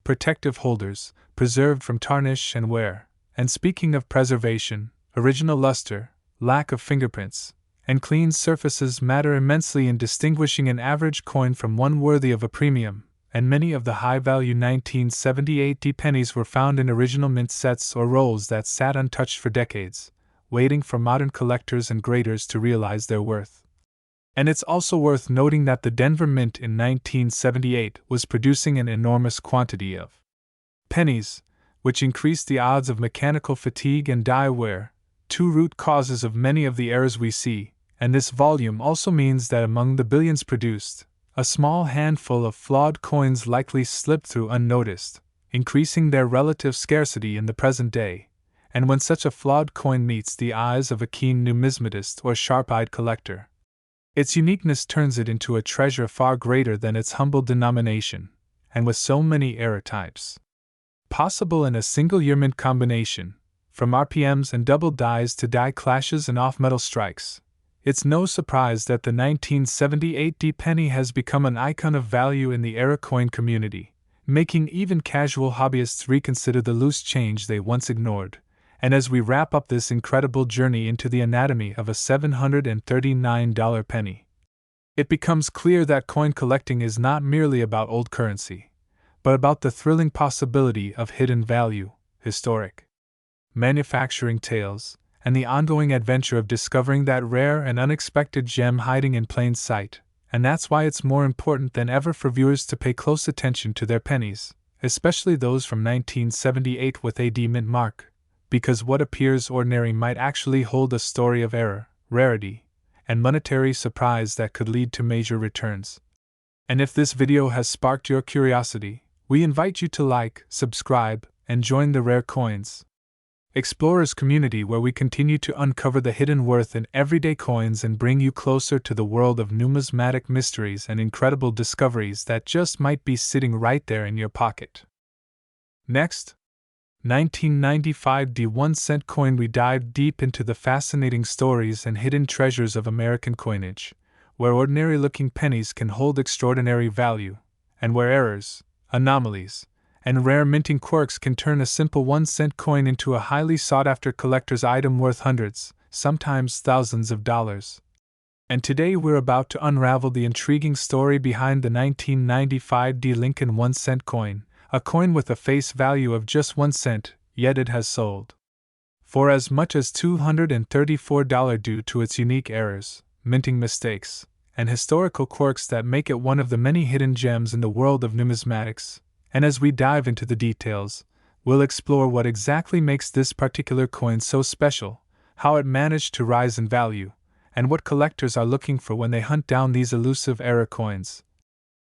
protective holders, preserved from tarnish and wear. And speaking of preservation, original luster, lack of fingerprints, and clean surfaces matter immensely in distinguishing an average coin from one worthy of a premium, and many of the high-value 1978 pennies were found in original mint sets or rolls that sat untouched for decades, waiting for modern collectors and graders to realize their worth. And it's also worth noting that the Denver Mint in 1978 was producing an enormous quantity of pennies, which increased the odds of mechanical fatigue and die wear, two root causes of many of the errors we see. And this volume also means that among the billions produced, a small handful of flawed coins likely slipped through unnoticed, increasing their relative scarcity in the present day. And when such a flawed coin meets the eyes of a keen numismatist or sharp-eyed collector, its uniqueness turns it into a treasure far greater than its humble denomination. And with so many error types possible in a single year mint combination, from RPMs and double dies to die clashes and off-metal strikes, it's no surprise that the 1978 penny has become an icon of value in the error coin community, making even casual hobbyists reconsider the loose change they once ignored. And as we wrap up this incredible journey into the anatomy of a $739 penny, it becomes clear that coin collecting is not merely about old currency, but about the thrilling possibility of hidden value, historic manufacturing tales, and the ongoing adventure of discovering that rare and unexpected gem hiding in plain sight. And that's why it's more important than ever for viewers to pay close attention to their pennies, especially those from 1978 with a D mint mark, because what appears ordinary might actually hold a story of error, rarity, and monetary surprise that could lead to major returns. And if this video has sparked your curiosity, we invite you to like, subscribe, and join the Rare Coins Explorers community, where we continue to uncover the hidden worth in everyday coins and bring you closer to the world of numismatic mysteries and incredible discoveries that just might be sitting right there in your pocket. Next, 1995 1-cent coin. We dive deep into the fascinating stories and hidden treasures of American coinage, where ordinary-looking pennies can hold extraordinary value, and where errors, anomalies, and rare minting quirks can turn a simple 1-cent coin into a highly sought-after collector's item worth hundreds, sometimes thousands of dollars. And today we're about to unravel the intriguing story behind the 1995 Lincoln 1-cent coin, a coin with a face value of just 1 cent, yet it has sold for as much as $234 due to its unique errors, minting mistakes, and historical quirks that make it one of the many hidden gems in the world of numismatics. And as we dive into the details, we'll explore what exactly makes this particular coin so special, how it managed to rise in value, and what collectors are looking for when they hunt down these elusive error coins.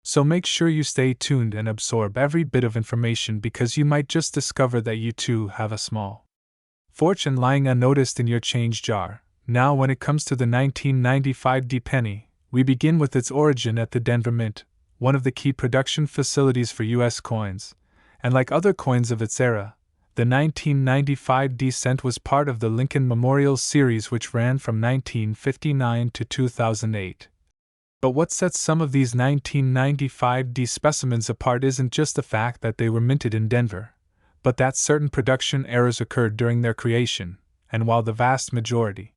So make sure you stay tuned and absorb every bit of information, because you might just discover that you too have a small fortune lying unnoticed in your change jar. Now, when it comes to the 1995 D penny, we begin with its origin at the Denver Mint, one of the key production facilities for U.S. coins, and like other coins of its era, the 1995 D cent was part of the Lincoln Memorial series, which ran from 1959 to 2008. But what sets some of these 1995 D specimens apart isn't just the fact that they were minted in Denver, but that certain production errors occurred during their creation, and while the vast majority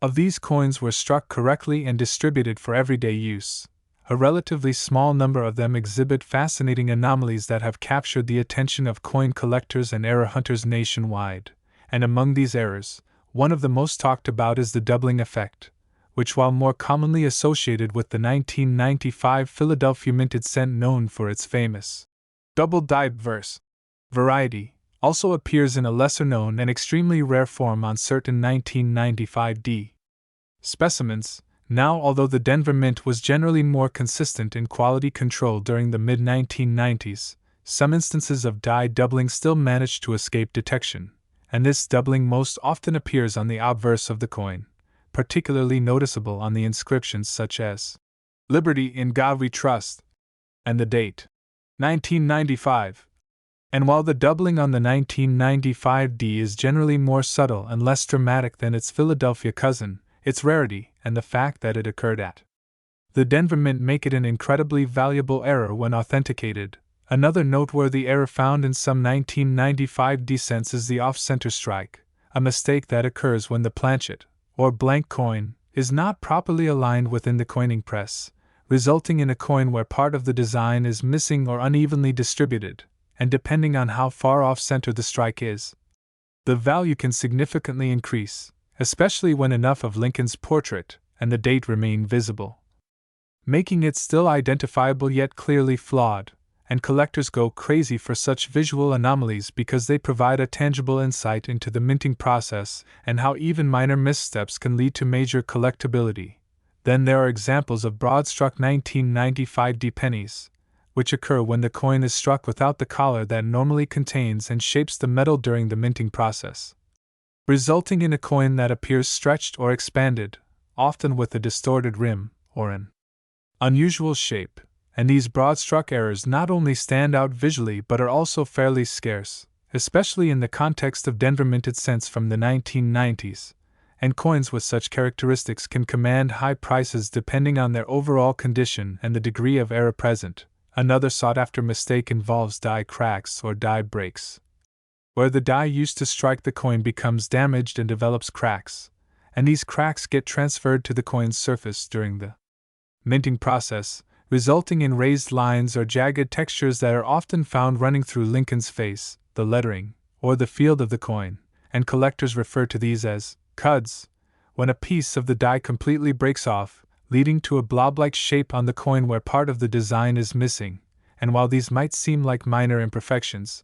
of these coins were struck correctly and distributed for everyday use, a relatively small number of them exhibit fascinating anomalies that have captured the attention of coin collectors and error hunters nationwide. And among these errors, one of the most talked about is the doubling effect, which, while more commonly associated with the 1995 Philadelphia minted cent known for its famous double-dyed verse variety, also appears in a lesser-known and extremely rare form on certain 1995 D specimens. Now, although the Denver Mint was generally more consistent in quality control during the mid-1990s, some instances of die doubling still managed to escape detection, and this doubling most often appears on the obverse of the coin, particularly noticeable on the inscriptions such as "Liberty in God We Trust" and the date 1995. And while the doubling on the 1995 D is generally more subtle and less dramatic than its Philadelphia cousin, its rarity and the fact that it occurred at the Denver Mint make it an incredibly valuable error when authenticated. Another noteworthy error found in some 1995 D cents is the off-center strike, a mistake that occurs when the planchet, or blank coin, is not properly aligned within the coining press, resulting in a coin where part of the design is missing or unevenly distributed, and depending on how far off-center the strike is, the value can significantly increase, especially when enough of Lincoln's portrait and the date remain visible, making it still identifiable yet clearly flawed. And collectors go crazy for such visual anomalies because they provide a tangible insight into the minting process and how even minor missteps can lead to major collectability. Then there are examples of broad-struck 1995 D pennies, which occur when the coin is struck without the collar that normally contains and shapes the metal during the minting process, resulting in a coin that appears stretched or expanded, often with a distorted rim or an unusual shape. And these broad-struck errors not only stand out visually but are also fairly scarce, especially in the context of Denver minted cents from the 1990s, and coins with such characteristics can command high prices depending on their overall condition and the degree of error present. Another sought-after mistake involves die cracks or die breaks, where the die used to strike the coin becomes damaged and develops cracks, and these cracks get transferred to the coin's surface during the minting process, resulting in raised lines or jagged textures that are often found running through Lincoln's face, the lettering, or the field of the coin, and collectors refer to these as cuds, when a piece of the die completely breaks off, leading to a blob-like shape on the coin where part of the design is missing. And while these might seem like minor imperfections,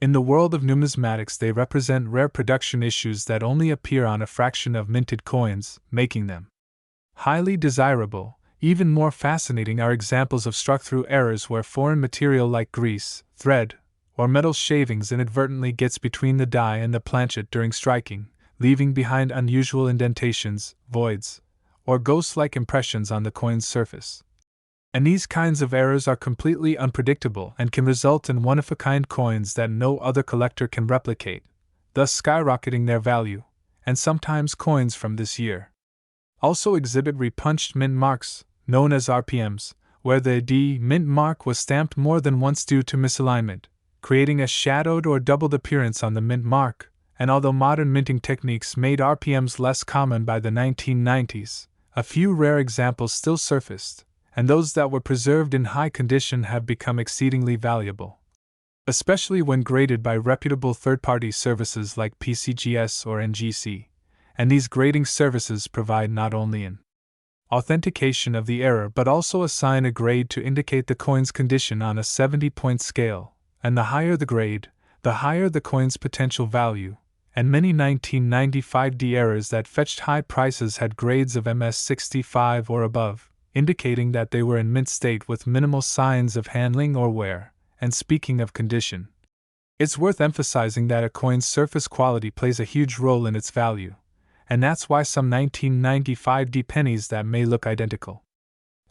in the world of numismatics they represent rare production issues that only appear on a fraction of minted coins, making them highly desirable. Even more fascinating are examples of struck-through errors where foreign material like grease, thread, or metal shavings inadvertently gets between the die and the planchet during striking, leaving behind unusual indentations, voids, or ghost-like impressions on the coin's surface. And these kinds of errors are completely unpredictable and can result in one-of-a-kind coins that no other collector can replicate, thus skyrocketing their value. And sometimes coins from this year also exhibit repunched mint marks, known as RPMs, where the D mint mark was stamped more than once due to misalignment, creating a shadowed or doubled appearance on the mint mark. And although modern minting techniques made RPMs less common by the 1990s, a few rare examples still surfaced, and those that were preserved in high condition have become exceedingly valuable, especially when graded by reputable third-party services like PCGS or NGC. And these grading services provide not only an authentication of the error but also assign a grade to indicate the coin's condition on a 70-point scale, and the higher the grade, the higher the coin's potential value. And many 1995 D errors that fetched high prices had grades of MS65 or above, indicating that they were in mint state with minimal signs of handling or wear. And speaking of condition, It's worth emphasizing that a coin's surface quality plays a huge role in its value, and that's why some 1995 pennies that may look identical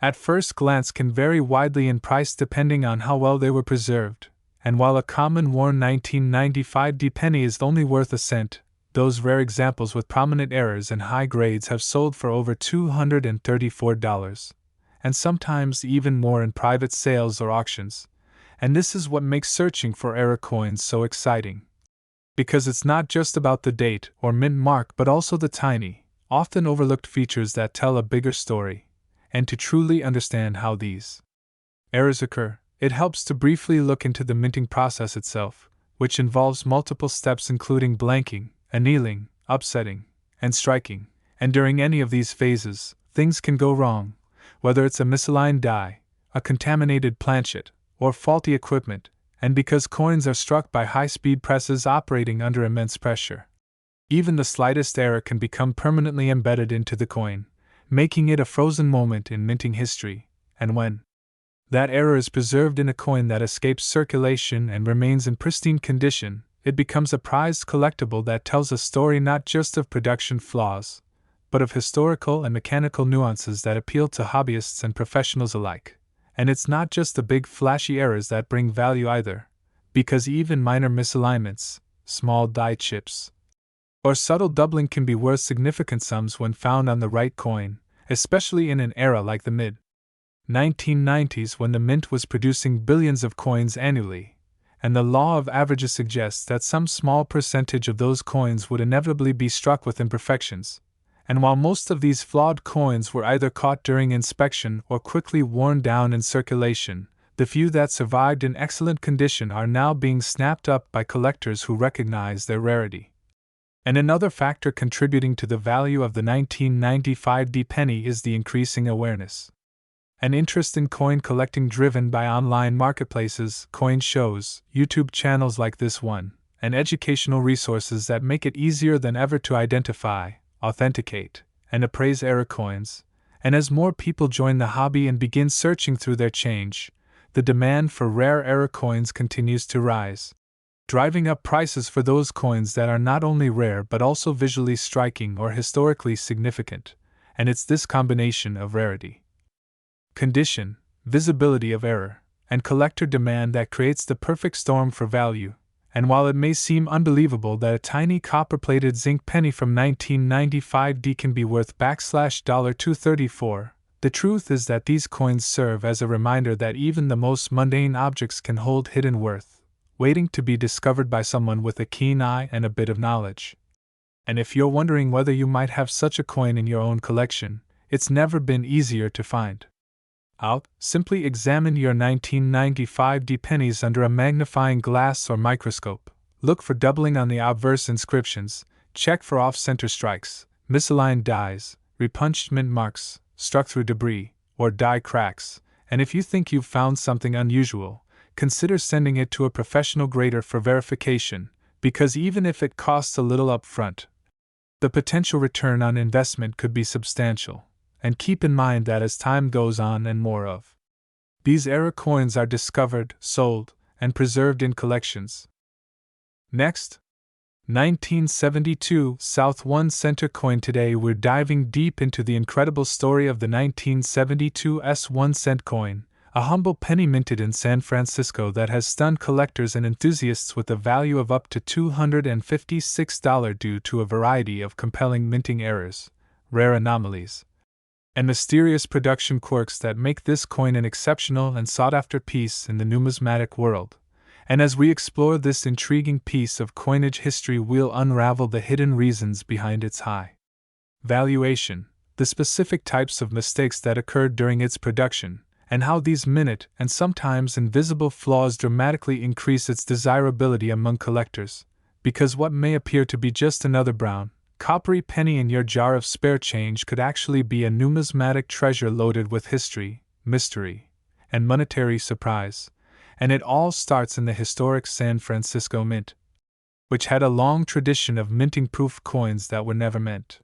at first glance can vary widely in price depending on how well they were preserved, and while a common worn 1995 penny is only worth a cent, those rare examples with prominent errors and high grades have sold for over $234, and sometimes even more in private sales or auctions, and this is what makes searching for error coins so exciting. Because it's not just about the date or mint mark but also the tiny, often overlooked features that tell a bigger story. And to truly understand how these errors occur, it helps to briefly look into the minting process itself, which involves multiple steps including blanking, annealing, upsetting, and striking, and during any of these phases, things can go wrong, whether it's a misaligned die, a contaminated planchet, or faulty equipment, and because coins are struck by high-speed presses operating under immense pressure. Even the slightest error can become permanently embedded into the coin, making it a frozen moment in minting history, and when that error is preserved in a coin that escapes circulation and remains in pristine condition, it becomes a prized collectible that tells a story not just of production flaws, but of historical and mechanical nuances that appeal to hobbyists and professionals alike. And it's not just the big flashy errors that bring value either, because even minor misalignments, small die chips, or subtle doubling can be worth significant sums when found on the right coin, especially in an era like the mid-1990s when the mint was producing billions of coins annually, and the law of averages suggests that some small percentage of those coins would inevitably be struck with imperfections. And while most of these flawed coins were either caught during inspection or quickly worn down in circulation, the few that survived in excellent condition are now being snapped up by collectors who recognize their rarity. And another factor contributing to the value of the 1995 penny is the increasing awareness and interest in coin collecting driven by online marketplaces, coin shows, YouTube channels like this one, and educational resources that make it easier than ever to identify, authenticate, and appraise error coins. And as more people join the hobby and begin searching through their change, the demand for rare error coins continues to rise, driving up prices for those coins that are not only rare but also visually striking or historically significant. And it's this combination of rarity, condition, visibility of error, and collector demand that creates the perfect storm for value. And while it may seem unbelievable that a tiny copper-plated zinc penny from 1995 can be worth $234, the truth is that these coins serve as a reminder that even the most mundane objects can hold hidden worth, waiting to be discovered by someone with a keen eye and a bit of knowledge. And if you're wondering whether you might have such a coin in your own collection, it's never been easier to find out. Simply examine your 1995 pennies under a magnifying glass or microscope. Look for doubling on the obverse inscriptions, check for off-center strikes, misaligned dies, repunched mint marks, struck through debris, or die cracks, and if you think you've found something unusual, consider sending it to a professional grader for verification, because even if it costs a little up front, the potential return on investment could be substantial. And keep in mind that as time goes on and more of these error coins are discovered, sold, and preserved in collections. Next, 1972 South 1 Center coin. Today we're diving deep into the incredible story of the 1972 S1 cent coin, a humble penny minted in San Francisco that has stunned collectors and enthusiasts with a value of up to $256 due to a variety of compelling minting errors, rare anomalies, and mysterious production quirks that make this coin an exceptional and sought-after piece in the numismatic world. And as we explore this intriguing piece of coinage history, we'll unravel the hidden reasons behind its high valuation, the specific types of mistakes that occurred during its production, and how these minute and sometimes invisible flaws dramatically increase its desirability among collectors. Because what may appear to be just another brown, coppery penny in your jar of spare change could actually be a numismatic treasure loaded with history, mystery, and monetary surprise. And it all starts in the historic San Francisco Mint, which had a long tradition of minting proof coins that were never meant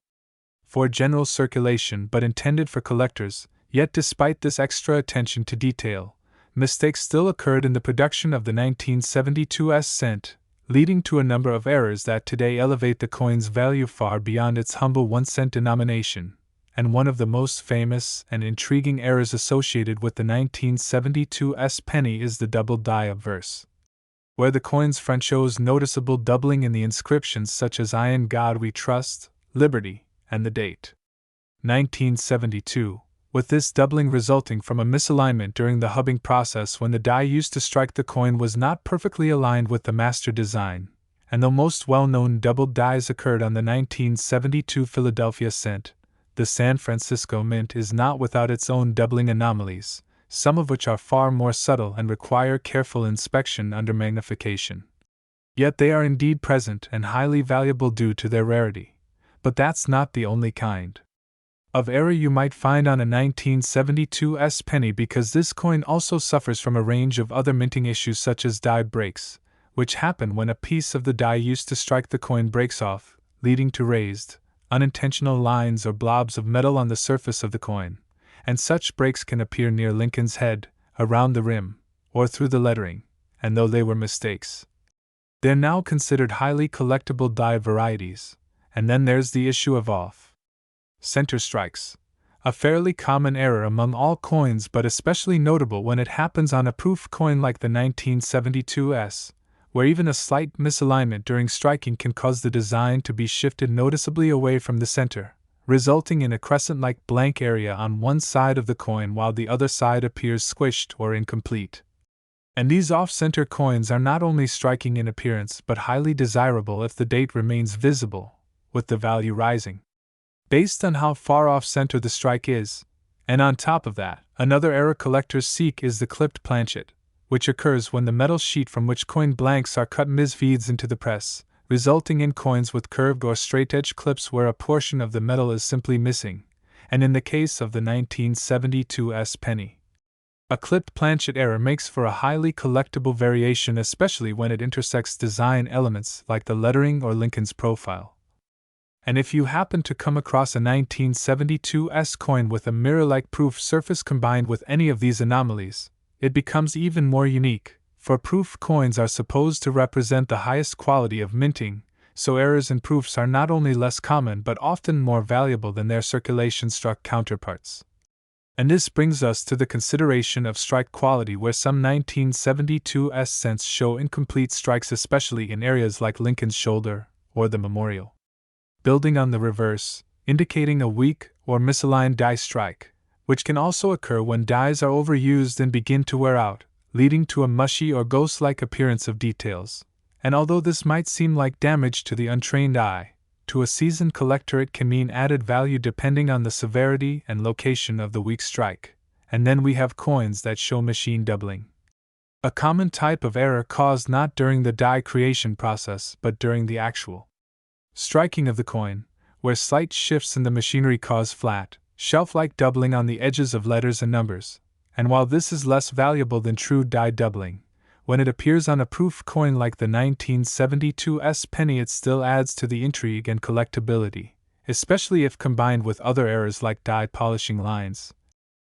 for general circulation but intended for collectors. Yet despite this extra attention to detail, mistakes still occurred in the production of the 1972 cent, leading to a number of errors that today elevate the coin's value far beyond its humble 1 cent denomination, and one of the most famous and intriguing errors associated with the 1972 penny is the double die obverse, where the coin's front shows noticeable doubling in the inscriptions such as "I in God we trust," "Liberty," and the date 1972, with this doubling resulting from a misalignment during the hubbing process when the die used to strike the coin was not perfectly aligned with the master design. And though most well-known doubled dies occurred on the 1972 Philadelphia cent, the San Francisco Mint is not without its own doubling anomalies, some of which are far more subtle and require careful inspection under magnification. Yet they are indeed present and highly valuable due to their rarity. But that's not the only kind of error you might find on a 1972 penny, because this coin also suffers from a range of other minting issues such as die breaks, which happen when a piece of the die used to strike the coin breaks off, leading to raised, unintentional lines or blobs of metal on the surface of the coin, and such breaks can appear near Lincoln's head, around the rim, or through the lettering, and though they were mistakes, they're now considered highly collectible die varieties. And then there's the issue of off-center strikes, a fairly common error among all coins but especially notable when it happens on a proof coin like the 1972 where even a slight misalignment during striking can cause the design to be shifted noticeably away from the center, resulting in a crescent-like blank area on one side of the coin while the other side appears squished or incomplete. And these off-center coins are not only striking in appearance but highly desirable if the date remains visible, with the value rising based on how far off-center the strike is. And on top of that, another error collectors seek is the clipped planchet, which occurs when the metal sheet from which coin blanks are cut misfeeds into the press, resulting in coins with curved or straight-edge clips where a portion of the metal is simply missing, and in the case of the 1972 penny, a clipped planchet error makes for a highly collectible variation, especially when it intersects design elements like the lettering or Lincoln's profile. And if you happen to come across a 1972 coin with a mirror-like proof surface combined with any of these anomalies, it becomes even more unique, for proof coins are supposed to represent the highest quality of minting, so errors in proofs are not only less common but often more valuable than their circulation-struck counterparts. And this brings us to the consideration of strike quality, where some 1972 cents show incomplete strikes, especially in areas like Lincoln's shoulder or the memorial building on the reverse, indicating a weak or misaligned die strike, which can also occur when dies are overused and begin to wear out, leading to a mushy or ghost-like appearance of details. And although this might seem like damage to the untrained eye, to a seasoned collector it can mean added value depending on the severity and location of the weak strike. And then we have coins that show machine doubling, a common type of error caused not during the die creation process but during the actual striking of the coin, where slight shifts in the machinery cause flat, shelf-like doubling on the edges of letters and numbers. And while this is less valuable than true die doubling, when it appears on a proof coin like the 1972 penny, it still adds to the intrigue and collectability, especially if combined with other errors like die polishing lines,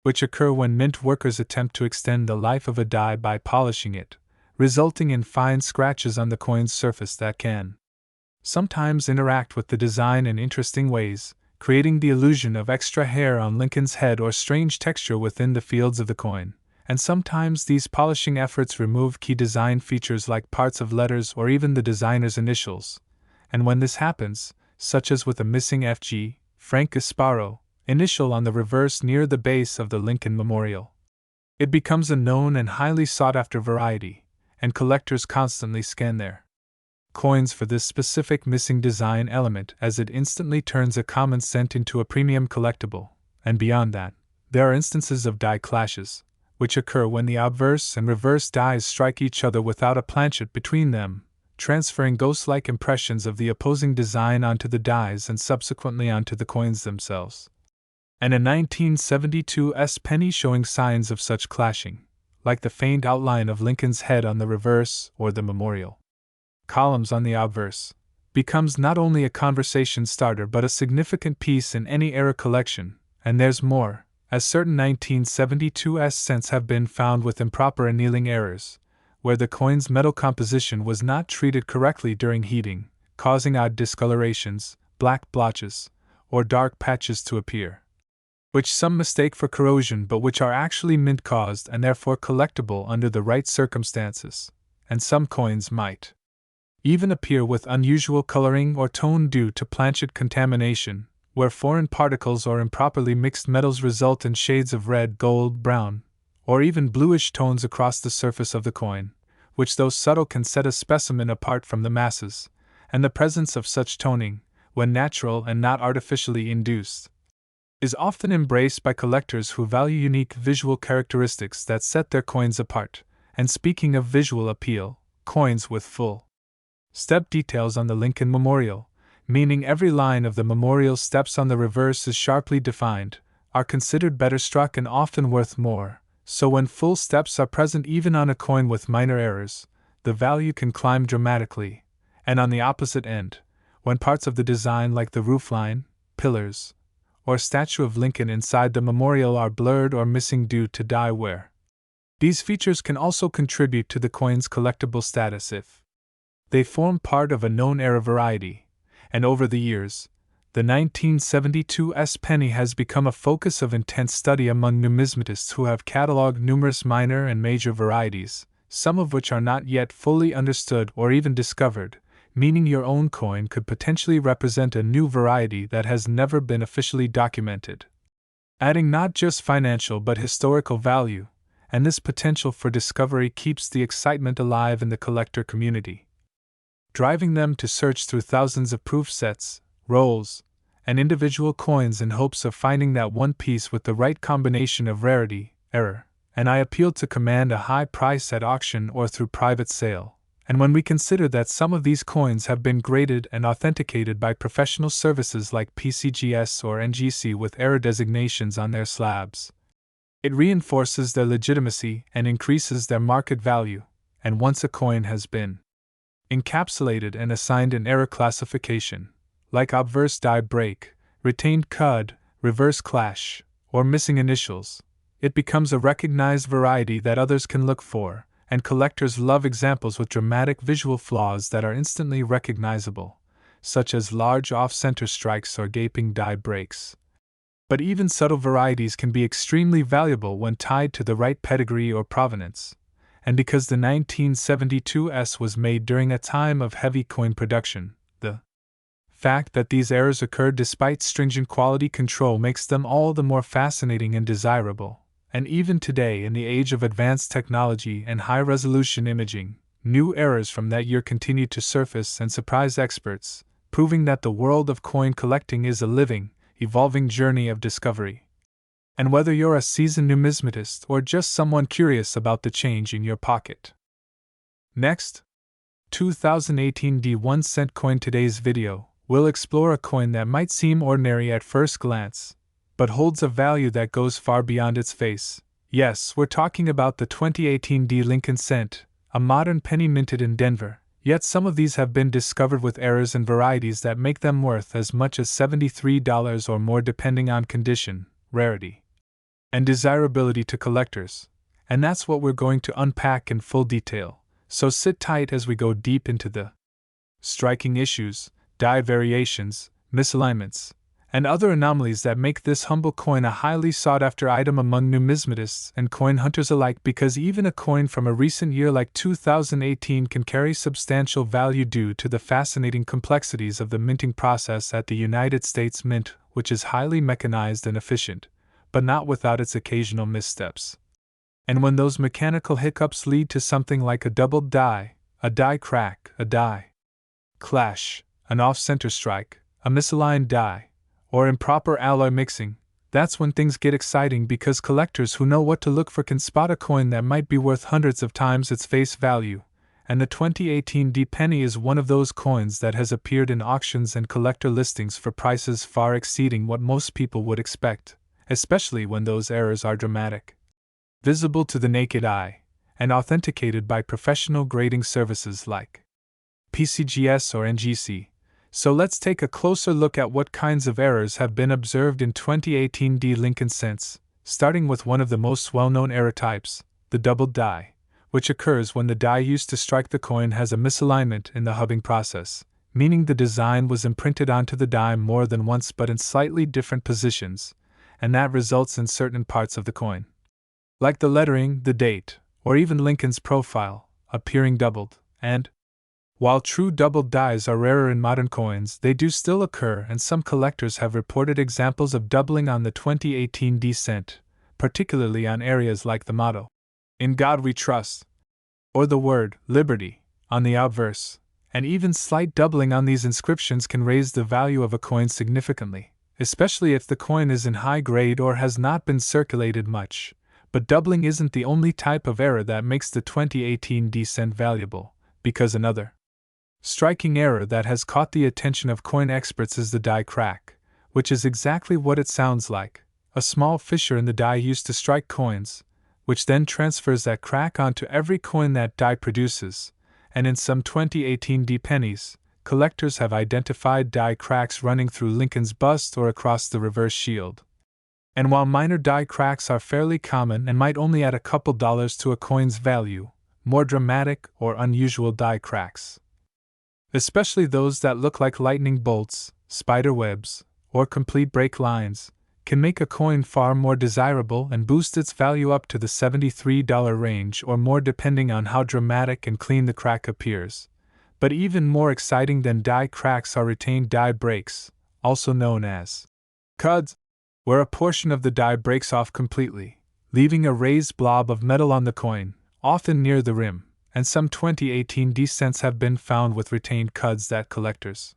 which occur when mint workers attempt to extend the life of a die by polishing it, resulting in fine scratches on the coin's surface that can sometimes interact with the design in interesting ways, creating the illusion of extra hair on Lincoln's head or strange texture within the fields of the coin. And sometimes these polishing efforts remove key design features like parts of letters or even the designer's initials. And when this happens, such as with a missing FG, Frank Gasparo, initial on the reverse near the base of the Lincoln Memorial, it becomes a known and highly sought-after variety, and collectors constantly scan their coins for this specific missing design element, as it instantly turns a common cent into a premium collectible. And beyond that, there are instances of die clashes, which occur when the obverse and reverse dies strike each other without a planchet between them, transferring ghost-like impressions of the opposing design onto the dies and subsequently onto the coins themselves. And a 1972 penny showing signs of such clashing, like the faint outline of Lincoln's head on the reverse or the memorial columns on the obverse, becomes not only a conversation starter but a significant piece in any era collection. And there's more. as certain 1972 cents have been found with improper annealing errors, where the coin's metal composition was not treated correctly during heating, causing odd discolorations, black blotches, or dark patches to appear, which some mistake for corrosion but which are actually mint-caused and therefore collectible under the right circumstances, and some coins might even appear with unusual coloring or tone due to planchet contamination, where foreign particles or improperly mixed metals result in shades of red, gold, brown, or even bluish tones across the surface of the coin, which though subtle can set a specimen apart from the masses, and the presence of such toning, when natural and not artificially induced, is often embraced by collectors who value unique visual characteristics that set their coins apart. And speaking of visual appeal, coins with full step details on the Lincoln Memorial, meaning every line of the memorial steps on the reverse is sharply defined, are considered better struck and often worth more. So when full steps are present even on a coin with minor errors, the value can climb dramatically. And on the opposite end, when parts of the design like the roofline, pillars, or statue of Lincoln inside the memorial are blurred or missing due to dye wear, these features can also contribute to the coin's collectible status if they form part of a known era variety. And over the years, the 1972 penny has become a focus of intense study among numismatists who have catalogued numerous minor and major varieties, some of which are not yet fully understood or even discovered, meaning your own coin could potentially represent a new variety that has never been officially documented, adding not just financial but historical value, and this potential for discovery keeps the excitement alive in the collector community, driving them to search through thousands of proof sets, rolls, and individual coins in hopes of finding that one piece with the right combination of rarity, error, and I appeal to command a high price at auction or through private sale. And when we consider that some of these coins have been graded and authenticated by professional services like PCGS or NGC with error designations on their slabs, it reinforces their legitimacy and increases their market value. And once a coin has been encapsulated and assigned an error classification, like obverse die break, retained cud, reverse clash, or missing initials, it becomes a recognized variety that others can look for, and collectors love examples with dramatic visual flaws that are instantly recognizable, such as large off-center strikes or gaping die breaks. But even subtle varieties can be extremely valuable when tied to the right pedigree or provenance. And because the 1972 was made during a time of heavy coin production, the fact that these errors occurred despite stringent quality control makes them all the more fascinating and desirable. And even today, in the age of advanced technology and high-resolution imaging, new errors from that year continue to surface and surprise experts, proving that the world of coin collecting is a living, evolving journey of discovery. And whether you're a seasoned numismatist or just someone curious about the change in your pocket. Next, 2018 D1 cent coin. Today's video will explore a coin that might seem ordinary at first glance, but holds a value that goes far beyond its face. Yes, we're talking about the 2018 D Lincoln cent, a modern penny minted in Denver, yet some of these have been discovered with errors and varieties that make them worth as much as $73 or more depending on condition, rarity, and desirability to collectors. And that's what we're going to unpack in full detail, so sit tight as we go deep into the striking issues, die variations, misalignments, and other anomalies that make this humble coin a highly sought-after item among numismatists and coin hunters alike, because even a coin from a recent year like 2018 can carry substantial value due to the fascinating complexities of the minting process at the United States Mint, which is highly mechanized and efficient, but not without its occasional missteps. And when those mechanical hiccups lead to something like a doubled die, a die crack, a die clash, an off-center strike, a misaligned die, or improper alloy mixing, that's when things get exciting, because collectors who know what to look for can spot a coin that might be worth hundreds of times its face value. And the 2018 D penny is one of those coins that has appeared in auctions and collector listings for prices far exceeding what most people would expect, especially when those errors are dramatic, visible to the naked eye, and authenticated by professional grading services like PCGS or NGC. So let's take a closer look at what kinds of errors have been observed in 2018 D Lincoln cents, starting with one of the most well-known error types, the doubled die, which occurs when the die used to strike the coin has a misalignment in the hubbing process, meaning the design was imprinted onto the die more than once but in slightly different positions, and that results in certain parts of the coin, like the lettering, the date, or even Lincoln's profile, appearing doubled. And while true doubled dies are rarer in modern coins, they do still occur, and some collectors have reported examples of doubling on the 2018 D cent, particularly on areas like the motto, "In God We Trust," or the word "Liberty" on the obverse, and even slight doubling on these inscriptions can raise the value of a coin significantly, especially if the coin is in high grade or has not been circulated much. But doubling isn't the only type of error that makes the 2018 D cent valuable, because another striking error that has caught the attention of coin experts is the die crack, which is exactly what it sounds like, a small fissure in the die used to strike coins, which then transfers that crack onto every coin that die produces, and in some 2018 D pennies, collectors have identified die cracks running through Lincoln's bust or across the reverse shield. And while minor die cracks are fairly common and might only add a couple dollars to a coin's value, more dramatic or unusual die cracks, especially those that look like lightning bolts, spider webs, or complete break lines, can make a coin far more desirable and boost its value up to the $73 range or more depending on how dramatic and clean the crack appears. But even more exciting than die cracks are retained die breaks, also known as cuds, where a portion of the die breaks off completely, leaving a raised blob of metal on the coin, often near the rim, and some 2018 D cents have been found with retained cuds that collectors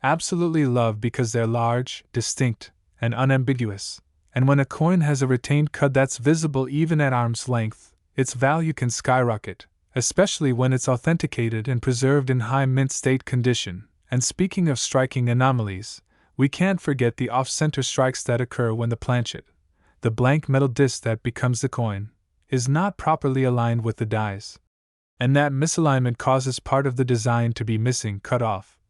absolutely love because they're large, distinct, and unambiguous, and when a coin has a retained cud that's visible even at arm's length, its value can skyrocket, especially when it's authenticated and preserved in high mint state condition. And speaking of striking anomalies, we can't forget the off-center strikes that occur when the planchet, the blank metal disc that becomes the coin, is not properly aligned with the dies. And that misalignment causes part of the design to be missing, cut off,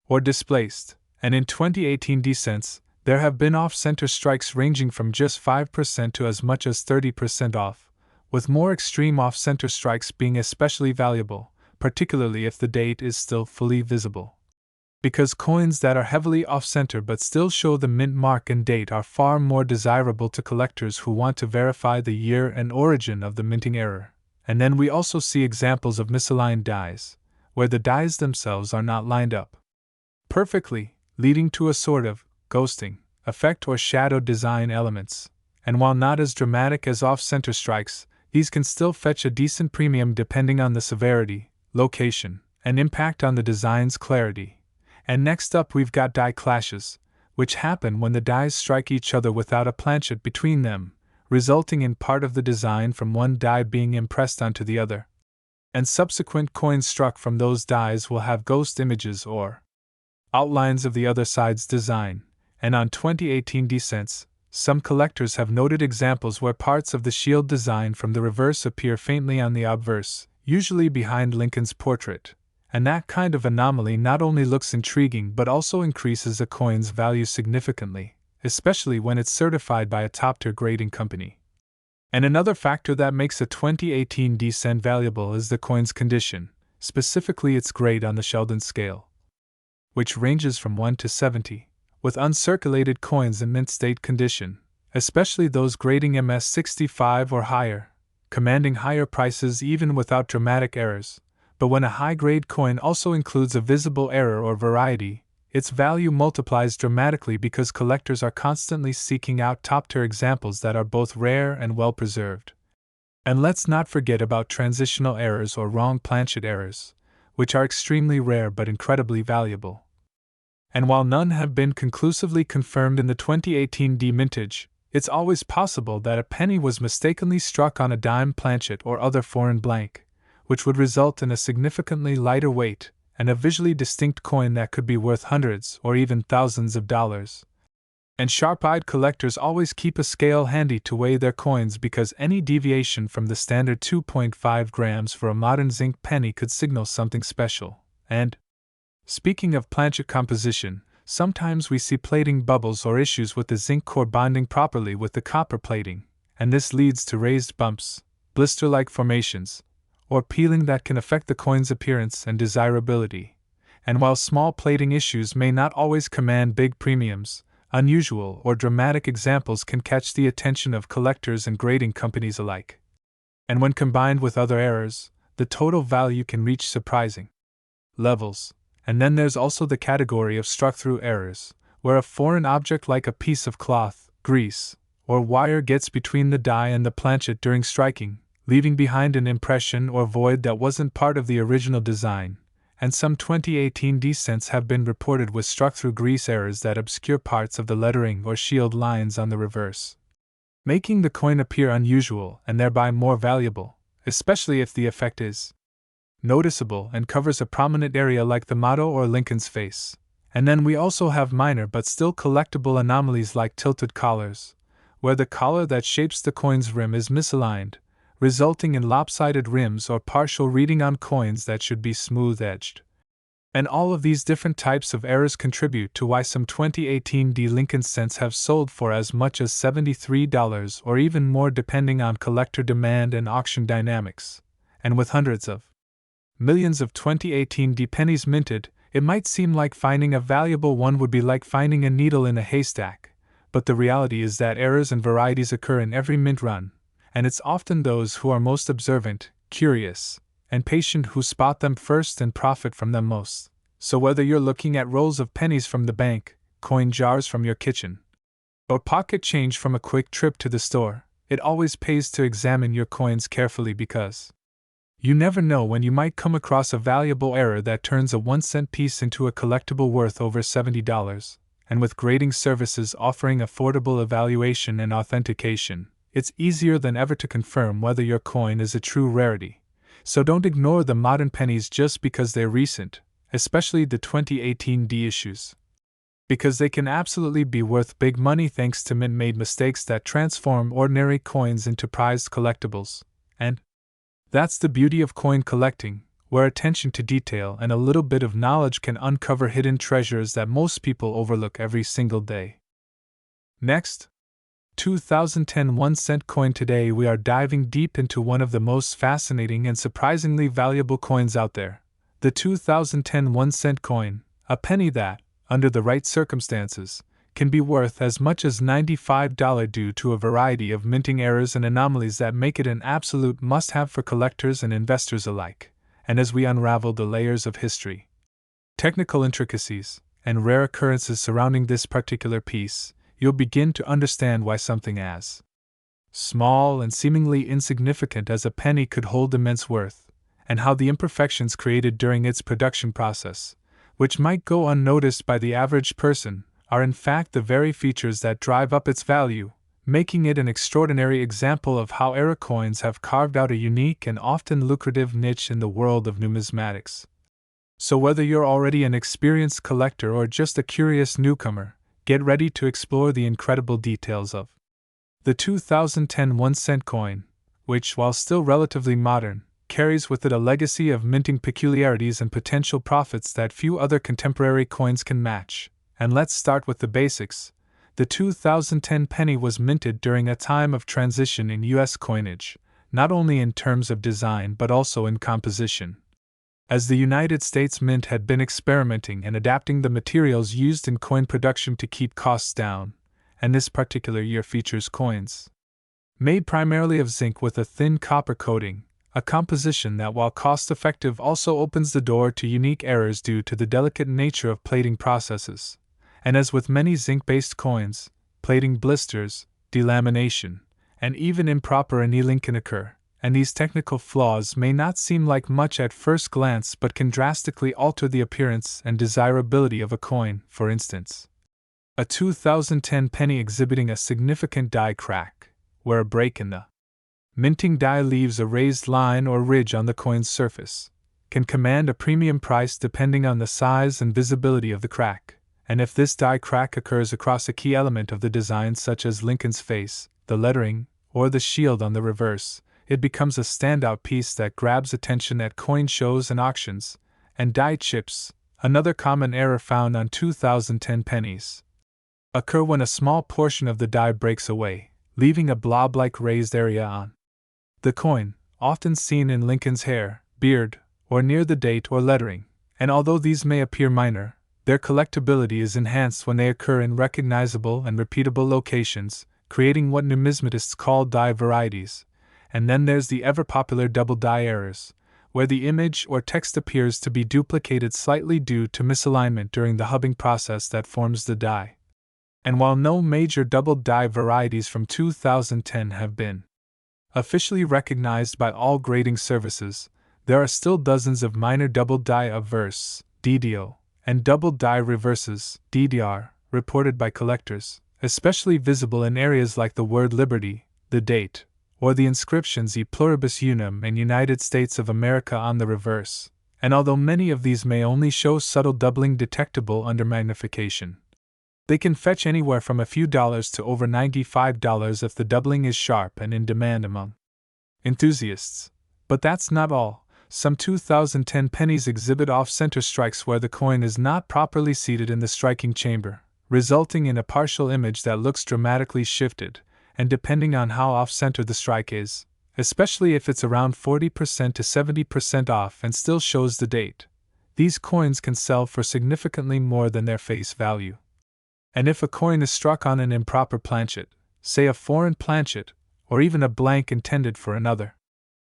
or displaced. And in 2018 D cents, there have been off-center strikes ranging from just 5% to as much as 30% off, with more extreme off-center strikes being especially valuable, particularly if the date is still fully visible. Because coins that are heavily off-center but still show the mint mark and date are far more desirable to collectors who want to verify the year and origin of the minting error. And then we also see examples of misaligned dies, where the dies themselves are not lined up perfectly, leading to a sort of ghosting effect or shadow design elements. And while not as dramatic as off-center strikes, these can still fetch a decent premium depending on the severity, location, and impact on the design's clarity. And next up we've got die clashes, which happen when the dies strike each other without a planchet between them, resulting in part of the design from one die being impressed onto the other. And subsequent coins struck from those dies will have ghost images or outlines of the other side's design, and on 2018 D cents, some collectors have noted examples where parts of the shield design from the reverse appear faintly on the obverse, usually behind Lincoln's portrait. And that kind of anomaly not only looks intriguing but also increases a coin's value significantly, especially when it's certified by a top-tier grading company. And another factor that makes a 2018 D cent valuable is the coin's condition, specifically its grade on the Sheldon scale, which ranges from 1 to 70, with uncirculated coins in mint state condition, especially those grading MS65 or higher, commanding higher prices even without dramatic errors. But when a high-grade coin also includes a visible error or variety, its value multiplies dramatically because collectors are constantly seeking out top-tier examples that are both rare and well-preserved. And let's not forget about transitional errors or wrong planchet errors, which are extremely rare but incredibly valuable. And while none have been conclusively confirmed in the 2018 D mintage, it's always possible that a penny was mistakenly struck on a dime planchet or other foreign blank, which would result in a significantly lighter weight and a visually distinct coin that could be worth hundreds or even thousands of dollars. And sharp-eyed collectors always keep a scale handy to weigh their coins because any deviation from the standard 2.5 grams for a modern zinc penny could signal something special. And speaking of planchet composition, Sometimes we see plating bubbles or issues with the zinc core bonding properly with the copper plating, and this leads to raised bumps, blister-like formations, or peeling that can affect the coin's appearance and desirability. And while small plating issues may not always command big premiums, unusual or dramatic examples can catch the attention of collectors and grading companies alike. And when combined with other errors, the total value can reach surprising levels. And then there's also the category of struck-through errors, where a foreign object like a piece of cloth, grease, or wire gets between the die and the planchet during striking, leaving behind an impression or void that wasn't part of the original design. And some 2018 descents have been reported with struck-through grease errors that obscure parts of the lettering or shield lines on the reverse, making the coin appear unusual and thereby more valuable, especially if the effect is noticeable and covers a prominent area like the motto or Lincoln's face. And then we also have minor but still collectible anomalies like tilted collars, where the collar that shapes the coin's rim is misaligned, resulting in lopsided rims or partial reading on coins that should be smooth-edged. And all of these different types of errors contribute to why some 2018 Lincoln cents have sold for as much as $73 or even more depending on collector demand and auction dynamics. And with hundreds of millions of 2018 pennies minted, it might seem like finding a valuable one would be like finding a needle in a haystack, but the reality is that errors and varieties occur in every mint run, and it's often those who are most observant, curious, and patient who spot them first and profit from them most. So whether you're looking at rolls of pennies from the bank, coin jars from your kitchen, or pocket change from a quick trip to the store, it always pays to examine your coins carefully because you never know when you might come across a valuable error that turns a 1-cent piece into a collectible worth over $70, and with grading services offering affordable evaluation and authentication, it's easier than ever to confirm whether your coin is a true rarity. So don't ignore the modern pennies just because they're recent, especially the 2018 issues, because they can absolutely be worth big money thanks to mint-made mistakes that transform ordinary coins into prized collectibles. And that's the beauty of coin collecting, where attention to detail and a little bit of knowledge can uncover hidden treasures that most people overlook every single day. Next, 2010 1-cent coin. Today we are diving deep into one of the most fascinating and surprisingly valuable coins out there, the 2010 1-cent coin, a penny that, under the right circumstances, can be worth as much as $95 due to a variety of minting errors and anomalies that make it an absolute must-have for collectors and investors alike. And as we unravel the layers of history, technical intricacies, and rare occurrences surrounding this particular piece, you'll begin to understand why something as small and seemingly insignificant as a penny could hold immense worth, and how the imperfections created during its production process, which might go unnoticed by the average person, are in fact the very features that drive up its value, making it an extraordinary example of how era coins have carved out a unique and often lucrative niche in the world of numismatics. So whether you're already an experienced collector or just a curious newcomer, get ready to explore the incredible details of the 2010 1-cent coin, which, while still relatively modern, carries with it a legacy of minting peculiarities and potential profits that few other contemporary coins can match. And let's start with the basics. The 2010 penny was minted during a time of transition in U.S. coinage, not only in terms of design but also in composition, as the United States Mint had been experimenting and adapting the materials used in coin production to keep costs down, and this particular year features coins made primarily of zinc with a thin copper coating, a composition that, while cost-effective, also opens the door to unique errors due to the delicate nature of plating processes. And as with many zinc-based coins, plating blisters, delamination, and even improper annealing can occur, and these technical flaws may not seem like much at first glance but can drastically alter the appearance and desirability of a coin. For instance, a 2010 penny exhibiting a significant die crack, where a break in the minting die leaves a raised line or ridge on the coin's surface, can command a premium price depending on the size and visibility of the crack. And if this die crack occurs across a key element of the design such as Lincoln's face, the lettering, or the shield on the reverse, it becomes a standout piece that grabs attention at coin shows and auctions, and die chips, Another common error found on 2010 pennies occur when a small portion of the die breaks away, leaving a blob-like raised area on the coin, often seen in Lincoln's hair, beard, or near the date or lettering, and although these may appear minor, their collectability is enhanced when they occur in recognizable and repeatable locations, creating what numismatists call die varieties. And then there's the ever-popular double die errors, where the image or text appears to be duplicated slightly due to misalignment during the hubbing process that forms the die. And while no major double die varieties from 2010 have been officially recognized by all grading services, there are still dozens of minor double die obverse (DDO) and double die reverses (DDR) reported by collectors, especially visible in areas like the word liberty, the date, or the inscriptions E pluribus unum and United States of America on the reverse, and although many of these may only show subtle doubling detectable under magnification, they can fetch anywhere from a few dollars to over $95 if the doubling is sharp and in demand among enthusiasts. But that's not all. Some 2010 pennies exhibit off-center strikes where the coin is not properly seated in the striking chamber, resulting in a partial image that looks dramatically shifted, and depending on how off-center the strike is, especially if it's around 40% to 70% off and still shows the date, these coins can sell for significantly more than their face value. And if a coin is struck on an improper planchet, say a foreign planchet, or even a blank intended for another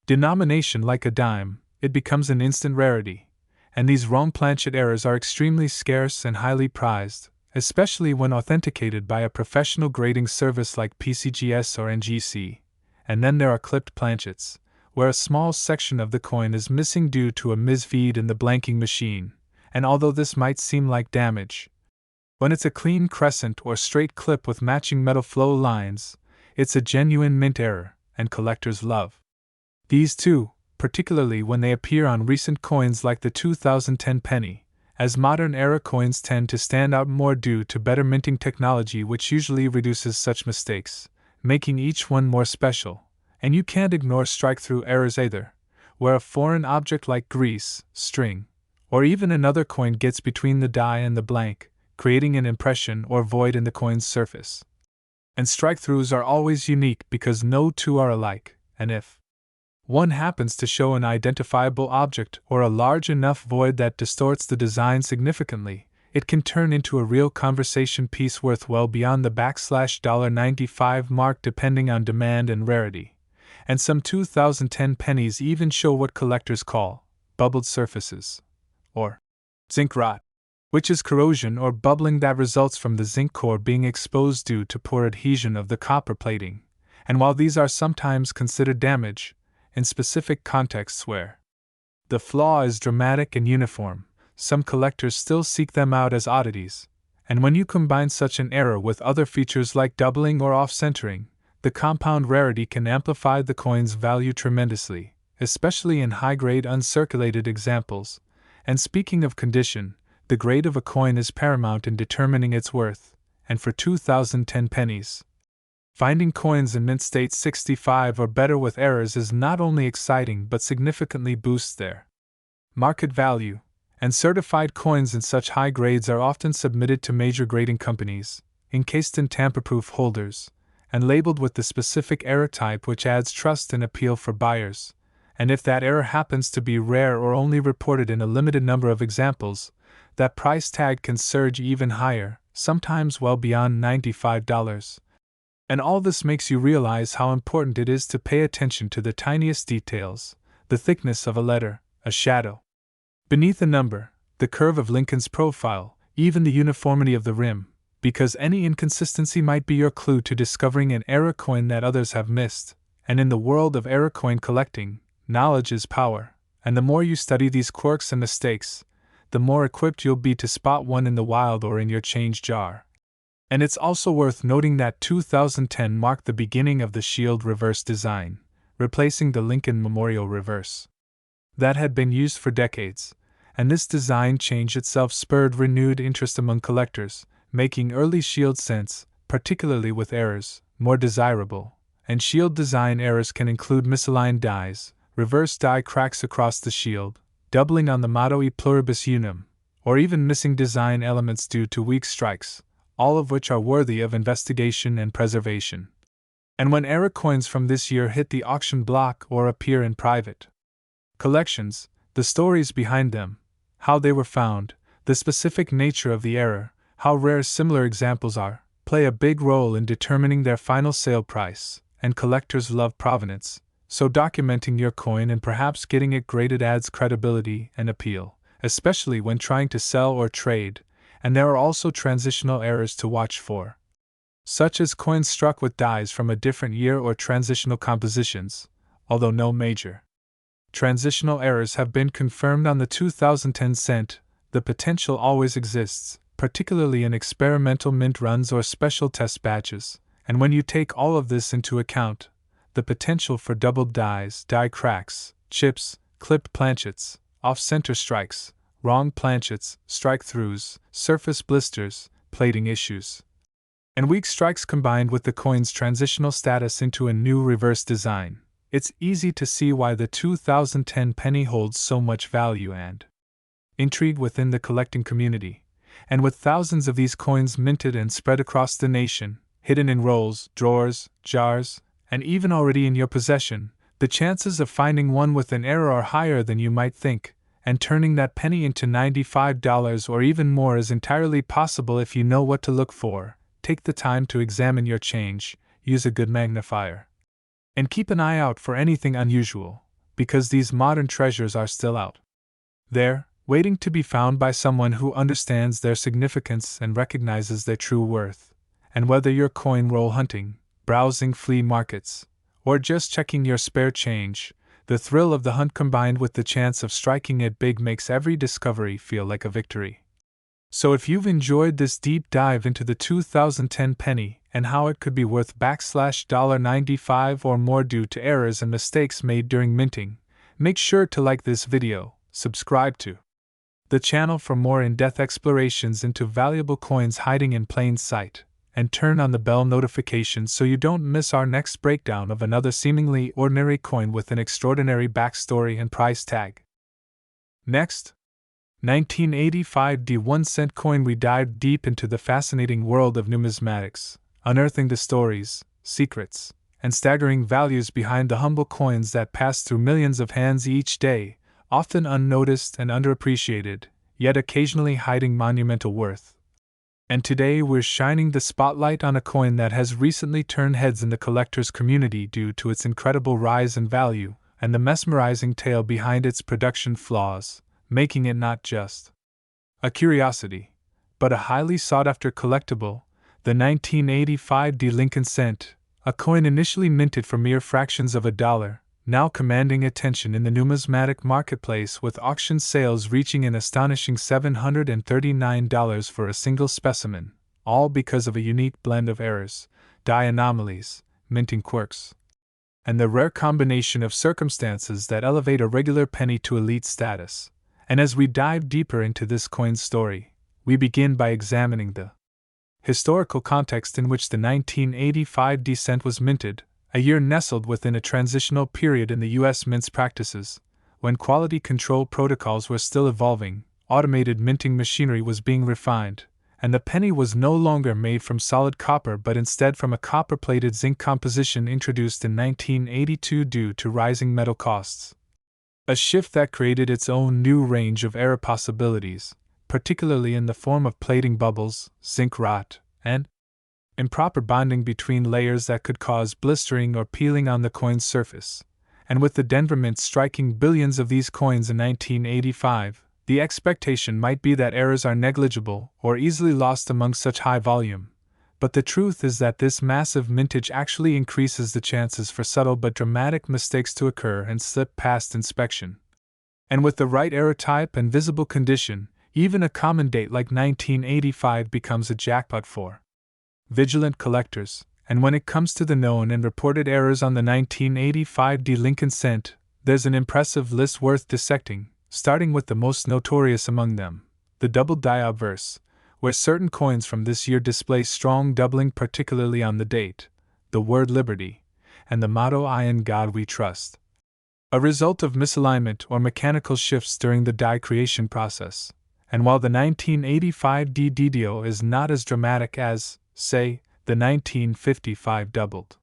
denomination like a dime, it becomes an instant rarity, and these wrong planchet errors are extremely scarce and highly prized, especially when authenticated by a professional grading service like PCGS or NGC. And then there are clipped planchets, where a small section of the coin is missing due to a misfeed in the blanking machine, and although this might seem like damage, when it's a clean crescent or straight clip with matching metal flow lines, it's a genuine mint error, and collectors love these too, particularly when they appear on recent coins like the 2010 penny, as modern era coins tend to stand out more due to better minting technology, which usually reduces such mistakes, making each one more special. And you can't ignore strike-through errors either, where a foreign object like grease, string, or even another coin gets between the die and the blank, creating an impression or void in the coin's surface. And strike-throughs are always unique because no two are alike, and if one happens to show an identifiable object or a large enough void that distorts the design significantly, it can turn into a real conversation piece worth well beyond the $95 mark depending on demand and rarity. And some 2010 pennies even show what collectors call bubbled surfaces, or zinc rot, which is corrosion or bubbling that results from the zinc core being exposed due to poor adhesion of the copper plating. And while these are sometimes considered damage, in specific contexts where the flaw is dramatic and uniform, some collectors still seek them out as oddities, and when you combine such an error with other features like doubling or off-centering, the compound rarity can amplify the coin's value tremendously, especially in high-grade uncirculated examples. And speaking of condition, the grade of a coin is paramount in determining its worth, and for 2010 pennies, finding coins in mint state 65 or better with errors is not only exciting but significantly boosts their market value, and certified coins in such high grades are often submitted to major grading companies, encased in tamper-proof holders, and labeled with the specific error type, which adds trust and appeal for buyers. And if that error happens to be rare or only reported in a limited number of examples, that price tag can surge even higher, sometimes well beyond $95. And all this makes you realize how important it is to pay attention to the tiniest details: the thickness of a letter, a shadow beneath a number, the curve of Lincoln's profile, even the uniformity of the rim, because any inconsistency might be your clue to discovering an error coin that others have missed. And in the world of error coin collecting, knowledge is power, and the more you study these quirks and mistakes, the more equipped you'll be to spot one in the wild or in your change jar. And it's also worth noting that 2010 marked the beginning of the shield reverse design, replacing the Lincoln Memorial reverse that had been used for decades, and this design change itself spurred renewed interest among collectors, making early shield scents, particularly with errors, more desirable. And shield design errors can include misaligned dies, reverse die cracks across the shield, doubling on the motto E pluribus unum, or even missing design elements due to weak strikes, all of which are worthy of investigation and preservation. And when error coins from this year hit the auction block or appear in private collections, the stories behind them, how they were found, the specific nature of the error, how rare similar examples are, play a big role in determining their final sale price, and collectors love provenance, so documenting your coin and perhaps getting it graded adds credibility and appeal, especially when trying to sell or trade, and there are also transitional errors to watch for, such as coins struck with dies from a different year or transitional compositions, although no major transitional errors have been confirmed on the 2010 cent. The potential always exists, particularly in experimental mint runs or special test batches, and when you take all of this into account, the potential for doubled dies, die cracks, chips, clipped planchets, off-center strikes, wrong planchets, strike-throughs, surface blisters, plating issues, and weak strikes combined with the coin's transitional status into a new reverse design, it's easy to see why the 2010 penny holds so much value and intrigue within the collecting community. And with thousands of these coins minted and spread across the nation, hidden in rolls, drawers, jars, and even already in your possession, the chances of finding one with an error are higher than you might think, and turning that penny into $95 or even more is entirely possible if you know what to look for. Take the time to examine your change, use a good magnifier, and keep an eye out for anything unusual, because these modern treasures are still out there, waiting to be found by someone who understands their significance and recognizes their true worth. And whether you're coin roll hunting, browsing flea markets, or just checking your spare change, the thrill of the hunt combined with the chance of striking it big makes every discovery feel like a victory. So if you've enjoyed this deep dive into the 2010 penny and how it could be worth $95 or more due to errors and mistakes made during minting, make sure to like this video, subscribe to the channel for more in-depth explorations into valuable coins hiding in plain sight, and turn on the bell notifications so you don't miss our next breakdown of another seemingly ordinary coin with an extraordinary backstory and price tag. Next, 1985 D1 cent coin. We dive deep into the fascinating world of numismatics, unearthing the stories, secrets, and staggering values behind the humble coins that pass through millions of hands each day, often unnoticed and underappreciated, yet occasionally hiding monumental worth. And today we're shining the spotlight on a coin that has recently turned heads in the collector's community due to its incredible rise in value and the mesmerizing tale behind its production flaws, making it not just a curiosity, but a highly sought-after collectible, the 1985 D Lincoln cent, a coin initially minted for mere fractions of a dollar, now commanding attention in the numismatic marketplace with auction sales reaching an astonishing $739 for a single specimen, all because of a unique blend of errors, die anomalies, minting quirks, and the rare combination of circumstances that elevate a regular penny to elite status. And as we dive deeper into this coin's story, we begin by examining the historical context in which the 1985 D cent was minted, a year nestled within a transitional period in the U.S. mint's practices, when quality control protocols were still evolving, automated minting machinery was being refined, and the penny was no longer made from solid copper but instead from a copper-plated zinc composition introduced in 1982 due to rising metal costs. A shift that created its own new range of error possibilities, particularly in the form of plating bubbles, zinc rot, and improper bonding between layers that could cause blistering or peeling on the coin's surface. And with the Denver Mint striking billions of these coins in 1985, the expectation might be that errors are negligible or easily lost among such high volume. But the truth is that this massive mintage actually increases the chances for subtle but dramatic mistakes to occur and slip past inspection. And with the right error type and visible condition, even a common date like 1985 becomes a jackpot for vigilant collectors. And when it comes to the known and reported errors on the 1985 D Lincoln cent, there's an impressive list worth dissecting, starting with the most notorious among them, the double die obverse, where certain coins from this year display strong doubling, particularly on the date, the word liberty, and the motto "I in God we trust," a result of misalignment or mechanical shifts during the die creation process. And while the 1985 DD deal is not as dramatic as, say, the 1955 doubled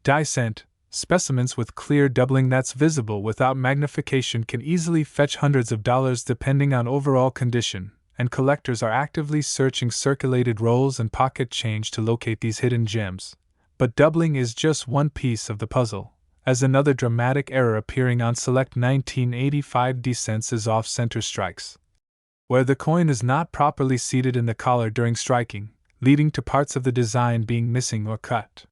die cent, specimens with clear doubling that's visible without magnification can easily fetch hundreds of dollars depending on overall condition, and collectors are actively searching circulated rolls and pocket change to locate these hidden gems. But doubling is just one piece of the puzzle, as another dramatic error appearing on select 1985 D cents is off-center strikes, where the coin is not properly seated in the collar during striking, leading to parts of the design being missing or cut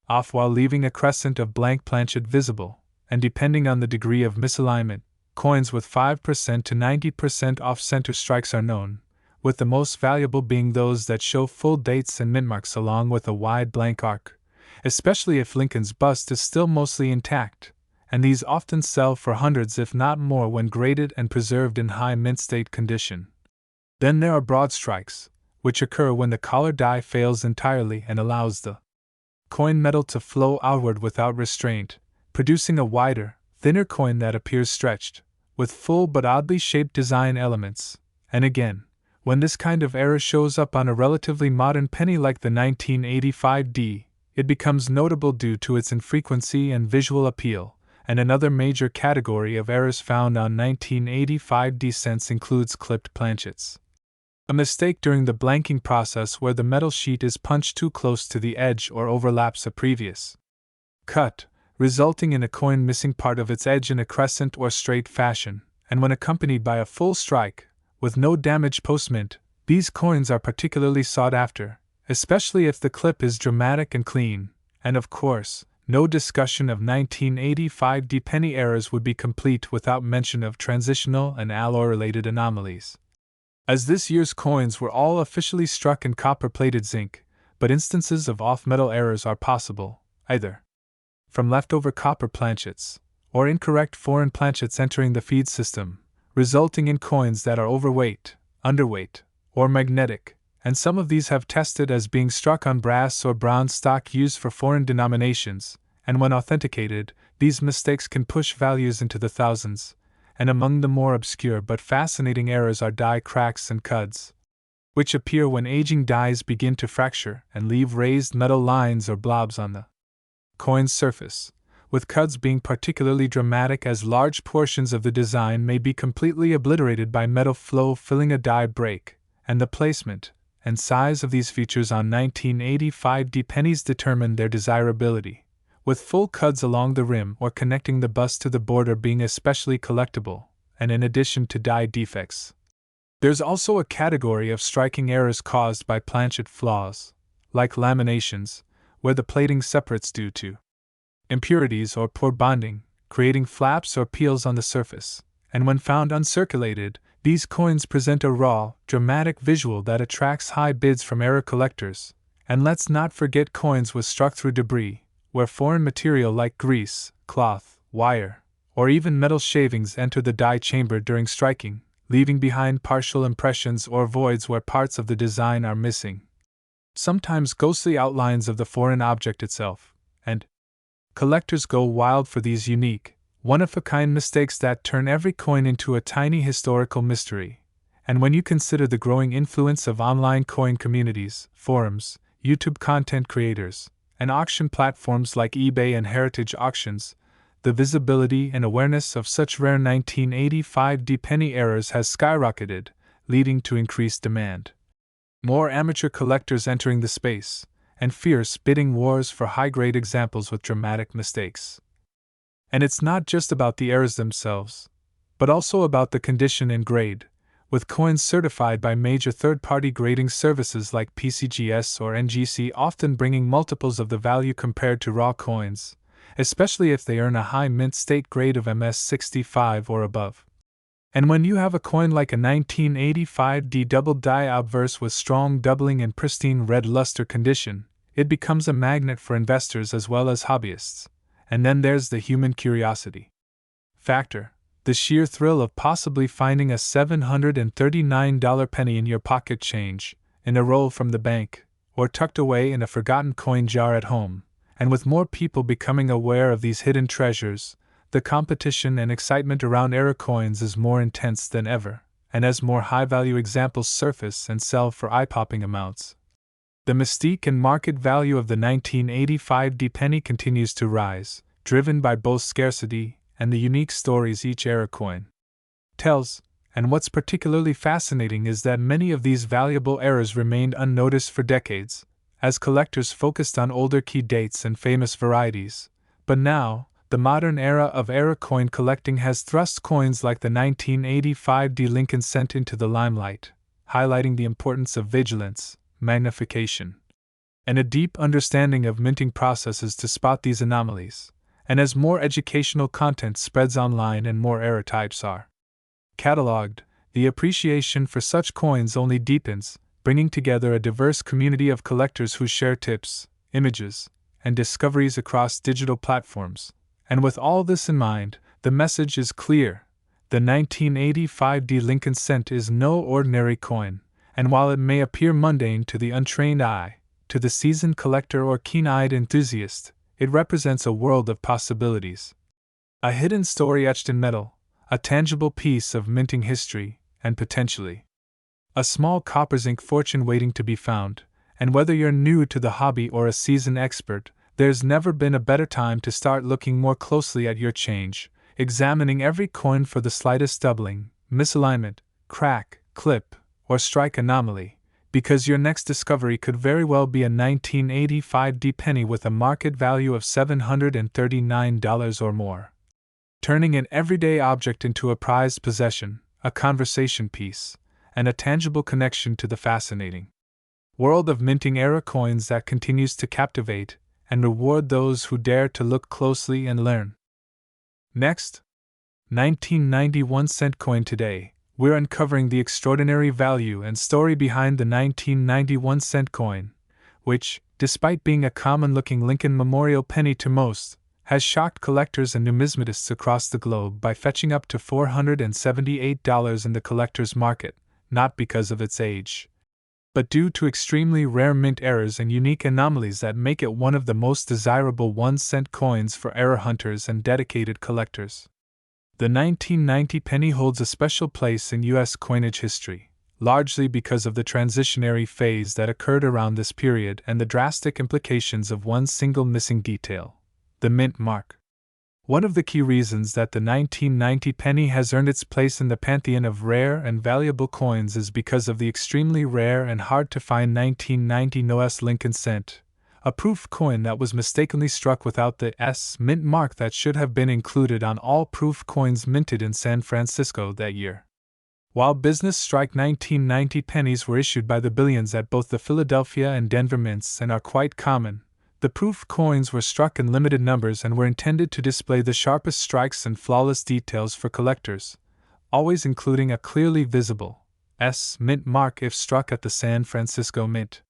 off while leaving a crescent of blank planchet visible, and depending on the degree of misalignment, coins with 5% to 90% off-center strikes are known, with the most valuable being those that show full dates and mint marks along with a wide blank arc, especially if Lincoln's bust is still mostly intact, and these often sell for hundreds if not more when graded and preserved in high mint state condition. Then there are broad strikes, which occur when the collar die fails entirely and allows the coin metal to flow outward without restraint, producing a wider, thinner coin that appears stretched, with full but oddly shaped design elements. And again, when this kind of error shows up on a relatively modern penny like the 1985 D, it becomes notable due to its infrequency and visual appeal. And another major category of errors found on 1985 D cents includes clipped planchets. A mistake during the blanking process where the metal sheet is punched too close to the edge or overlaps a previous cut, resulting in a coin missing part of its edge in a crescent or straight fashion, and when accompanied by a full strike, with no damage post-mint, these coins are particularly sought after, especially if the clip is dramatic and clean, and of course, no discussion of 1985 D penny errors would be complete without mention of transitional and alloy-related anomalies. As this year's coins were all officially struck in copper-plated zinc, but instances of off-metal errors are possible, either from leftover copper planchets, or incorrect foreign planchets entering the feed system, resulting in coins that are overweight, underweight, or magnetic, and some of these have tested as being struck on brass or bronze stock used for foreign denominations, and when authenticated, these mistakes can push values into the thousands. And among the more obscure but fascinating errors are die cracks and cuds, which appear when aging dies begin to fracture and leave raised metal lines or blobs on the coin's surface, with cuds being particularly dramatic as large portions of the design may be completely obliterated by metal flow filling a die break, and the placement and size of these features on 1985 D pennies determine their desirability, with full cuds along the rim or connecting the bust to the border being especially collectible, and in addition to die defects. There's also a category of striking errors caused by planchet flaws, like laminations, where the plating separates due to impurities or poor bonding, creating flaps or peels on the surface, and when found uncirculated, these coins present a raw, dramatic visual that attracts high bids from error collectors. And let's not forget coins with struck through debris, where foreign material like grease, cloth, wire, or even metal shavings enter the die chamber during striking, leaving behind partial impressions or voids where parts of the design are missing. Sometimes ghostly outlines of the foreign object itself, and collectors go wild for these unique, one-of-a-kind mistakes that turn every coin into a tiny historical mystery. And when you consider the growing influence of online coin communities, forums, YouTube content creators, and auction platforms like eBay and Heritage Auctions, the visibility and awareness of such rare 1985 D penny errors has skyrocketed, leading to increased demand. More amateur collectors entering the space, and fierce bidding wars for high-grade examples with dramatic mistakes. And it's not just about the errors themselves, but also about the condition and grade, with coins certified by major third-party grading services like PCGS or NGC often bringing multiples of the value compared to raw coins, especially if they earn a high mint state grade of MS65 or above. And when you have a coin like a 1985 D double die obverse with strong doubling and pristine red luster condition, it becomes a magnet for investors as well as hobbyists. And then there's the human curiosity factor. The sheer thrill of possibly finding a $739 penny in your pocket change, in a roll from the bank, or tucked away in a forgotten coin jar at home, and with more people becoming aware of these hidden treasures, the competition and excitement around error coins is more intense than ever, and as more high-value examples surface and sell for eye-popping amounts, the mystique and market value of the 1985 D penny continues to rise, driven by both scarcity and the unique stories each era coin tells. And what's particularly fascinating is that many of these valuable eras remained unnoticed for decades, as collectors focused on older key dates and famous varieties. But now, the modern era of era coin collecting has thrust coins like the 1985 D Lincoln Cent into the limelight, highlighting the importance of vigilance, magnification, and a deep understanding of minting processes to spot these anomalies. And as more educational content spreads online and more era types are cataloged, the appreciation for such coins only deepens, bringing together a diverse community of collectors who share tips, images, and discoveries across digital platforms. And with all this in mind, the message is clear. The 1985 D Lincoln Cent is no ordinary coin, and while it may appear mundane to the untrained eye, to the seasoned collector or keen-eyed enthusiast, it represents a world of possibilities. A hidden story etched in metal, a tangible piece of minting history, and potentially a small copper zinc fortune waiting to be found. And whether you're new to the hobby or a seasoned expert, there's never been a better time to start looking more closely at your change, examining every coin for the slightest doubling, misalignment, crack, clip, or strike anomaly, because your next discovery could very well be a 1985 D penny with a market value of $739 or more. Turning an everyday object into a prized possession, a conversation piece, and a tangible connection to the fascinating world of minting era coins that continues to captivate and reward those who dare to look closely and learn. Next, 1991 cent coin. Today, we're uncovering the extraordinary value and story behind the 1991 cent coin, which, despite being a common-looking Lincoln Memorial penny to most, has shocked collectors and numismatists across the globe by fetching up to $478 in the collector's market, not because of its age, but due to extremely rare mint errors and unique anomalies that make it one of the most desirable 1-cent coins for error hunters and dedicated collectors. The 1990 penny holds a special place in U.S. coinage history, largely because of the transitionary phase that occurred around this period and the drastic implications of one single missing detail: the mint mark. One of the key reasons that the 1990 penny has earned its place in the pantheon of rare and valuable coins is because of the extremely rare and hard-to-find 1990 NOS Lincoln Cent, a proof coin that was mistakenly struck without the S mint mark that should have been included on all proof coins minted in San Francisco that year. While business strike 1990 pennies were issued by the billions at both the Philadelphia and Denver mints and are quite common, the proof coins were struck in limited numbers and were intended to display the sharpest strikes and flawless details for collectors, always including a clearly visible S mint mark if struck at the San Francisco Mint.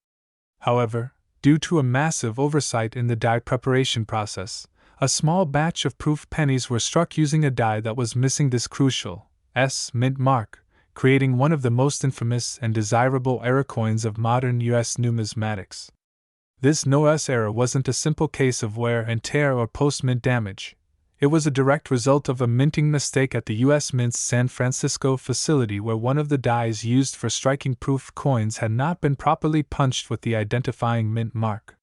However, due to a massive oversight in the die preparation process, a small batch of proof pennies were struck using a die that was missing this crucial S mint mark, creating one of the most infamous and desirable error coins of modern U.S. numismatics. This NOS error wasn't a simple case of wear and tear or post-mint damage. It was a direct result of a minting mistake at the U.S. Mint's San Francisco facility, where one of the dies used for striking proof coins had not been properly punched with the identifying mint mark.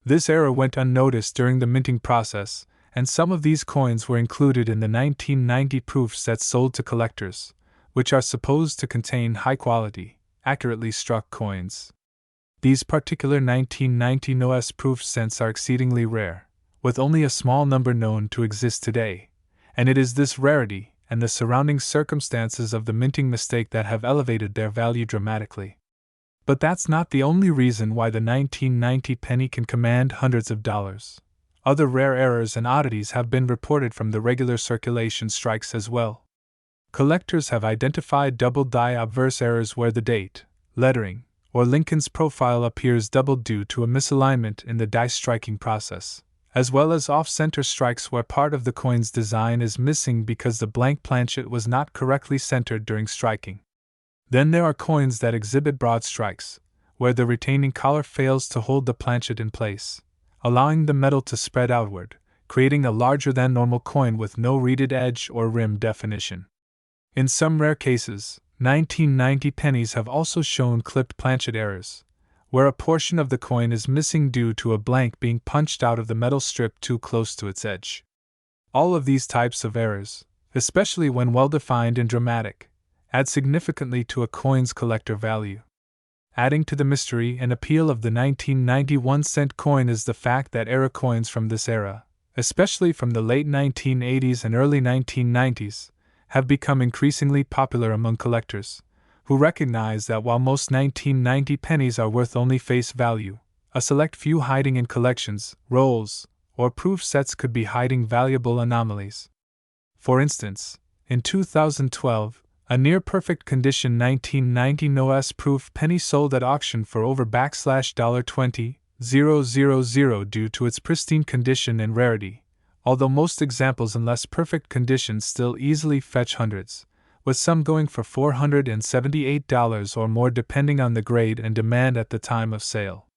This error went unnoticed during the minting process, and some of these coins were included in the 1990 proof sets sold to collectors, which are supposed to contain high-quality, accurately struck coins. These particular 1990 NOS proof cents are exceedingly rare, with only a small number known to exist today, and it is this rarity and the surrounding circumstances of the minting mistake that have elevated their value dramatically. But that's not the only reason why the 1990 penny can command hundreds of dollars. Other rare errors and oddities have been reported from the regular circulation strikes as well. Collectors have identified double die obverse errors where the date, lettering, or Lincoln's profile appears doubled due to a misalignment in the die striking process, as well as off-center strikes where part of the coin's design is missing because the blank planchet was not correctly centered during striking. Then there are coins that exhibit broad strikes, where the retaining collar fails to hold the planchet in place, allowing the metal to spread outward, creating a larger-than-normal coin with no reeded edge or rim definition. In some rare cases, 1990 pennies have also shown clipped planchet errors, where a portion of the coin is missing due to a blank being punched out of the metal strip too close to its edge. All of these types of errors, especially when well defined and dramatic, add significantly to a coin's collector value. Adding to the mystery and appeal of the 1991 cent coin is the fact that error coins from this era, especially from the late 1980s and early 1990s, have become increasingly popular among collectors, who recognize that while most 1990 pennies are worth only face value, a select few hiding in collections, rolls, or proof sets could be hiding valuable anomalies. For instance, in 2012, a near-perfect condition 1990 NOS proof penny sold at auction for over $20,000 due to its pristine condition and rarity, although most examples in less perfect condition still easily fetch hundreds, with some going for $478 or more depending on the grade and demand at the time of sale.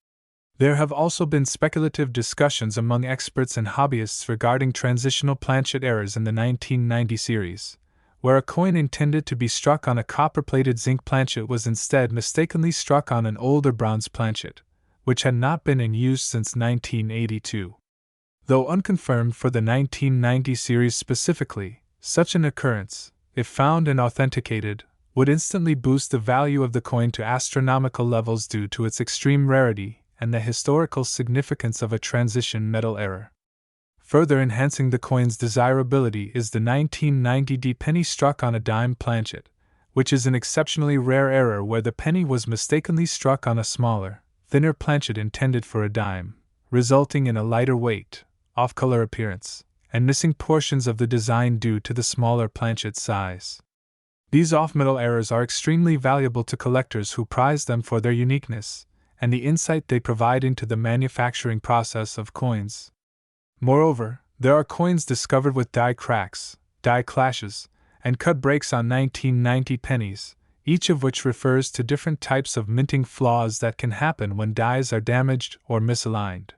There have also been speculative discussions among experts and hobbyists regarding transitional planchet errors in the 1990 series, where a coin intended to be struck on a copper-plated zinc planchet was instead mistakenly struck on an older bronze planchet, which had not been in use since 1982. Though unconfirmed for the 1990 series specifically, such an occurrence, if found and authenticated, would instantly boost the value of the coin to astronomical levels due to its extreme rarity and the historical significance of a transition metal error. Further enhancing the coin's desirability is the 1990 D penny struck on a dime planchet, which is an exceptionally rare error where the penny was mistakenly struck on a smaller, thinner planchet intended for a dime, resulting in a lighter weight, off-color appearance, and missing portions of the design due to the smaller planchet size. These off-metal errors are extremely valuable to collectors who prize them for their uniqueness and the insight they provide into the manufacturing process of coins. Moreover, there are coins discovered with die cracks, die clashes, and cut breaks on 1990 pennies, each of which refers to different types of minting flaws that can happen when dies are damaged or misaligned.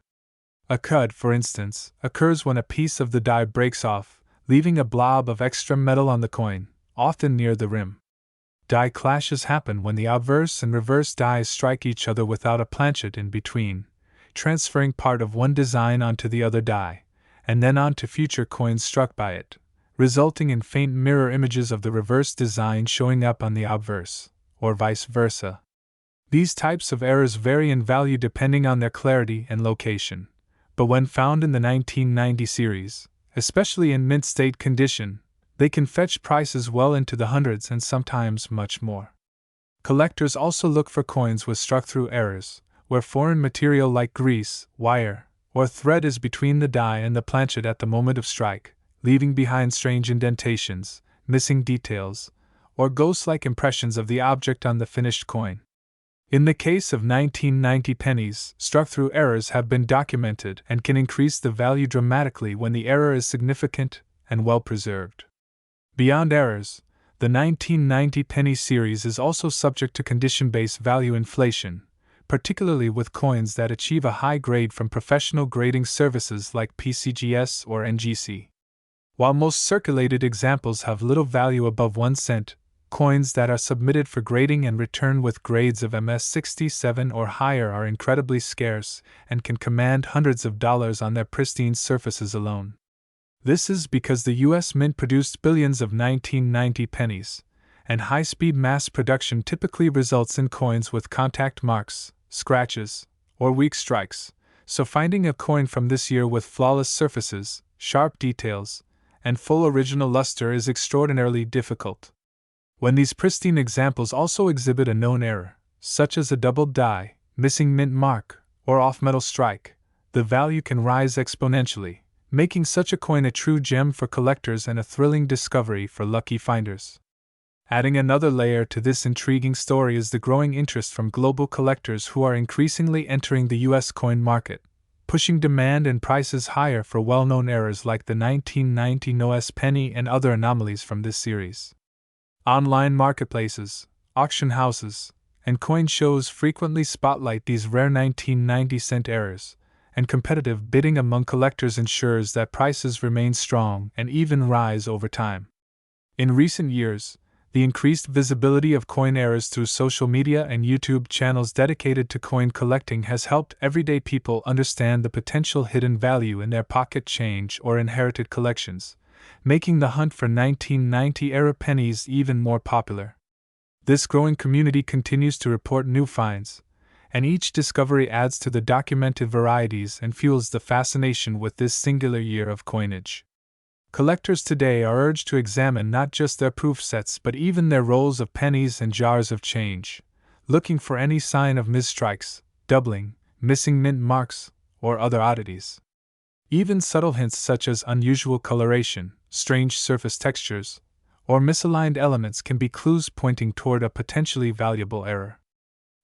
A cut, for instance, occurs when a piece of the die breaks off, leaving a blob of extra metal on the coin, often near the rim. Die clashes happen when the obverse and reverse dies strike each other without a planchet in between, transferring part of one design onto the other die, and then onto future coins struck by it, resulting in faint mirror images of the reverse design showing up on the obverse, or vice versa. These types of errors vary in value depending on their clarity and location, but when found in the 1990 series, especially in mint state condition, they can fetch prices well into the hundreds and sometimes much more. Collectors also look for coins with struck-through errors, where foreign material like grease, wire, or thread is between the die and the planchet at the moment of strike, leaving behind strange indentations, missing details, or ghost-like impressions of the object on the finished coin. In the case of 1990 pennies, struck-through errors have been documented and can increase the value dramatically when the error is significant and well preserved. Beyond errors, the 1990 penny series is also subject to condition-based value inflation, particularly with coins that achieve a high grade from professional grading services like PCGS or NGC. While most circulated examples have little value above 1 cent, coins that are submitted for grading and returned with grades of MS67 or higher are incredibly scarce and can command hundreds of dollars on their pristine surfaces alone. This is because the U.S. Mint produced billions of 1990 pennies, and high-speed mass production typically results in coins with contact marks, scratches, or weak strikes, so finding a coin from this year with flawless surfaces, sharp details, and full original luster is extraordinarily difficult. When these pristine examples also exhibit a known error, such as a doubled die, missing mint mark, or off-metal strike, the value can rise exponentially, making such a coin a true gem for collectors and a thrilling discovery for lucky finders. Adding another layer to this intriguing story is the growing interest from global collectors who are increasingly entering the U.S. coin market, pushing demand and prices higher for well-known errors like the 1990 NOS penny and other anomalies from this series. Online marketplaces, auction houses, and coin shows frequently spotlight these rare 1990 cent errors, and competitive bidding among collectors ensures that prices remain strong and even rise over time. In recent years, The increased visibility of coin errors through social media and YouTube channels dedicated to coin collecting has helped everyday people understand the potential hidden value in their pocket change or inherited collections, making the hunt for 1990-era pennies even more popular. This growing community continues to report new finds, and each discovery adds to the documented varieties and fuels the fascination with this singular year of coinage. Collectors today are urged to examine not just their proof sets but even their rolls of pennies and jars of change, looking for any sign of misstrikes, doubling, missing mint marks, or other oddities. Even subtle hints such as unusual coloration, strange surface textures, or misaligned elements can be clues pointing toward a potentially valuable error.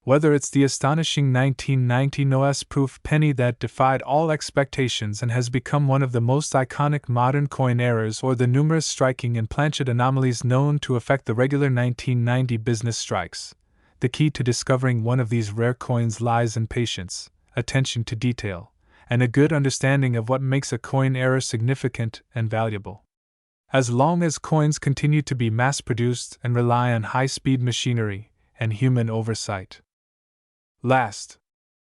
Whether it's the astonishing 1990 Noah's proof penny that defied all expectations and has become one of the most iconic modern coin errors, or the numerous striking and planchet anomalies known to affect the regular 1990 business strikes, the key to discovering one of these rare coins lies in patience, attention to detail, and a good understanding of what makes a coin error significant and valuable. As long as coins continue to be mass-produced and rely on high-speed machinery and human oversight. Last,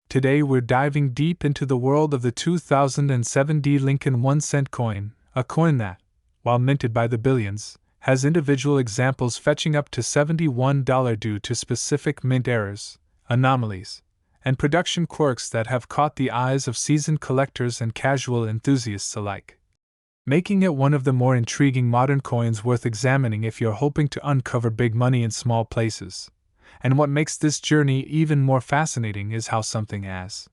today we're diving deep into the world of the 2007 D. Lincoln 1-cent coin, a coin that, while minted by the billions, has individual examples fetching up to $71 due to specific mint errors, anomalies, and production quirks that have caught the eyes of seasoned collectors and casual enthusiasts alike, making it one of the more intriguing modern coins worth examining if you're hoping to uncover big money in small places. And what makes this journey even more fascinating is how something as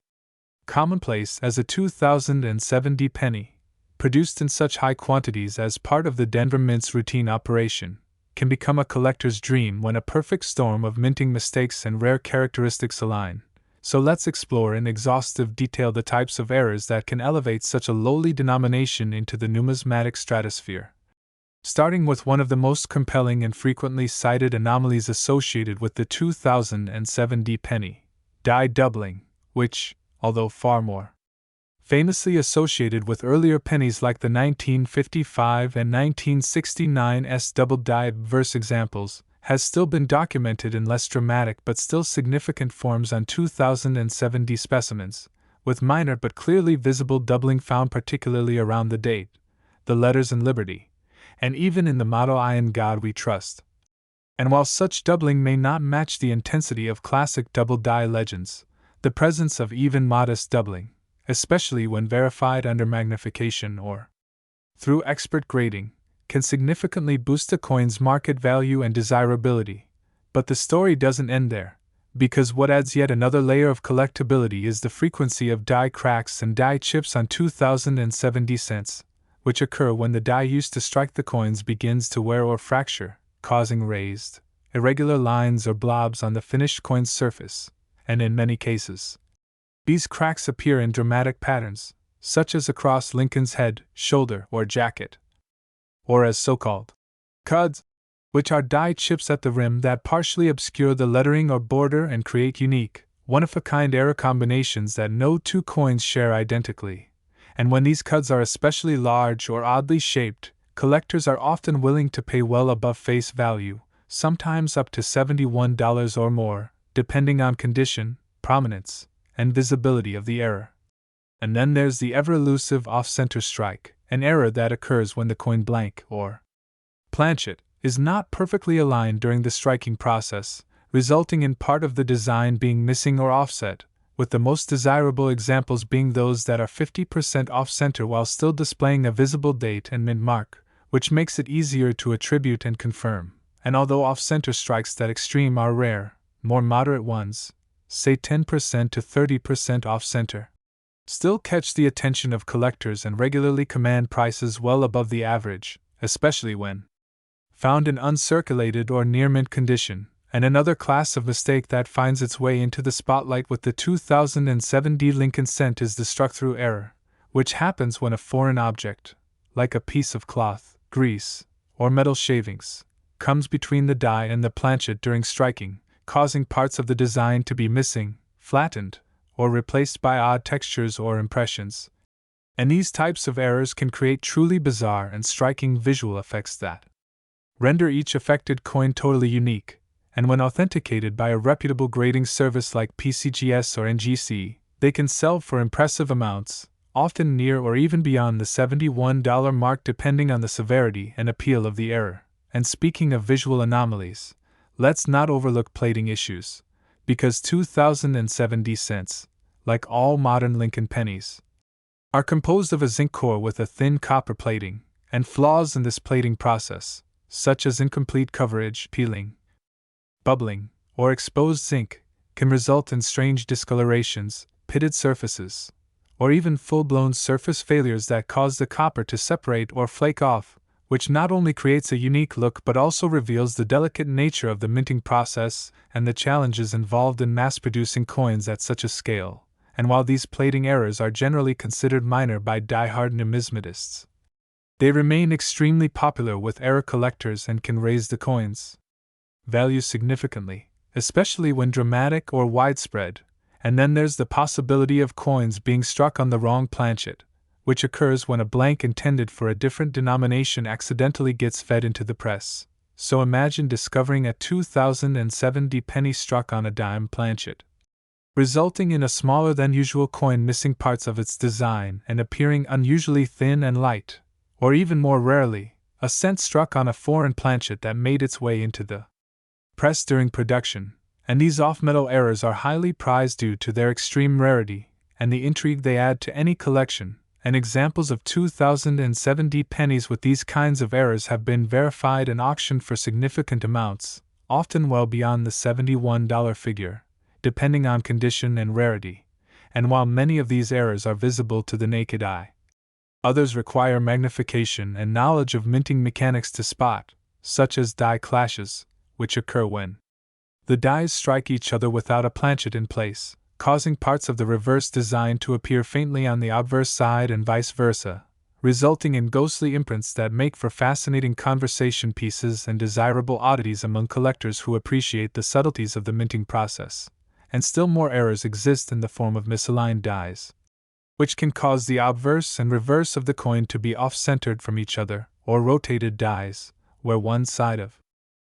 commonplace as a 2007 D penny, produced in such high quantities as part of the Denver Mint's routine operation, can become a collector's dream when a perfect storm of minting mistakes and rare characteristics align. So let's explore in exhaustive detail the types of errors that can elevate such a lowly denomination into the numismatic stratosphere. Starting with one of the most compelling and frequently cited anomalies associated with the 2007 D penny, die doubling, which, although far more famously associated with earlier pennies like the 1955 and 1969's double die verse examples, has still been documented in less dramatic but still significant forms on 2007 D specimens, with minor but clearly visible doubling found particularly around the date, the letters and Liberty, and even in the motto I in God We Trust. And while such doubling may not match the intensity of classic double die legends, the presence of even modest doubling, especially when verified under magnification or through expert grading, can significantly boost a coin's market value and desirability. But the story doesn't end there, because what adds yet another layer of collectability is the frequency of die cracks and die chips on 2007 D cents, which occur when the die used to strike the coins begins to wear or fracture, causing raised, irregular lines or blobs on the finished coin's surface, and in many cases, these cracks appear in dramatic patterns, such as across Lincoln's head, shoulder, or jacket, or as so-called cuds, which are die chips at the rim that partially obscure the lettering or border and create unique, one-of-a-kind error combinations that no two coins share identically. And when these cuds are especially large or oddly shaped, collectors are often willing to pay well above face value, sometimes up to $71 or more, depending on condition, prominence, and visibility of the error. And then there's the ever-elusive off-center strike, an error that occurs when the coin blank, or planchet, is not perfectly aligned during the striking process, resulting in part of the design being missing or offset, with the most desirable examples being those that are 50% off-center while still displaying a visible date and mint mark, which makes it easier to attribute and confirm. And although off-center strikes that extreme are rare, more moderate ones, say 10% to 30% off-center, still catch the attention of collectors and regularly command prices well above the average, especially when found in uncirculated or near-mint condition. And another class of mistake that finds its way into the spotlight with the 2007 D Lincoln cent is the struck-through error, which happens when a foreign object, like a piece of cloth, grease, or metal shavings, comes between the die and the planchet during striking, causing parts of the design to be missing, flattened, or replaced by odd textures or impressions. And these types of errors can create truly bizarre and striking visual effects that render each affected coin totally unique, and when authenticated by a reputable grading service like PCGS or NGC, they can sell for impressive amounts, often near or even beyond the $71 mark depending on the severity and appeal of the error. And speaking of visual anomalies, let's not overlook plating issues, because 2070 cents, like all modern Lincoln pennies, are composed of a zinc core with a thin copper plating, and flaws in this plating process, such as incomplete coverage, peeling, bubbling, or exposed zinc, can result in strange discolorations, pitted surfaces, or even full-blown surface failures that cause the copper to separate or flake off, which not only creates a unique look but also reveals the delicate nature of the minting process and the challenges involved in mass-producing coins at such a scale. And while these plating errors are generally considered minor by die-hard numismatists, they remain extremely popular with error collectors and can raise the coin's value significantly, especially when dramatic or widespread. And then there's the possibility of coins being struck on the wrong planchet, which occurs when a blank intended for a different denomination accidentally gets fed into the press. So imagine discovering a 2070 penny struck on a dime planchet, resulting in a smaller than usual coin missing parts of its design and appearing unusually thin and light, or even more rarely, a cent struck on a foreign planchet that made its way into the press during production. And these off-metal errors are highly prized due to their extreme rarity and the intrigue they add to any collection, and examples of 2070 pennies with these kinds of errors have been verified and auctioned for significant amounts, often well beyond the $71 figure, depending on condition and rarity. And while many of these errors are visible to the naked eye, others require magnification and knowledge of minting mechanics to spot, such as die clashes, which occur when the dies strike each other without a planchet in place, causing parts of the reverse design to appear faintly on the obverse side and vice versa, resulting in ghostly imprints that make for fascinating conversation pieces and desirable oddities among collectors who appreciate the subtleties of the minting process. And still more errors exist in the form of misaligned dies, which can cause the obverse and reverse of the coin to be off-centered from each other, or rotated dies, where one side of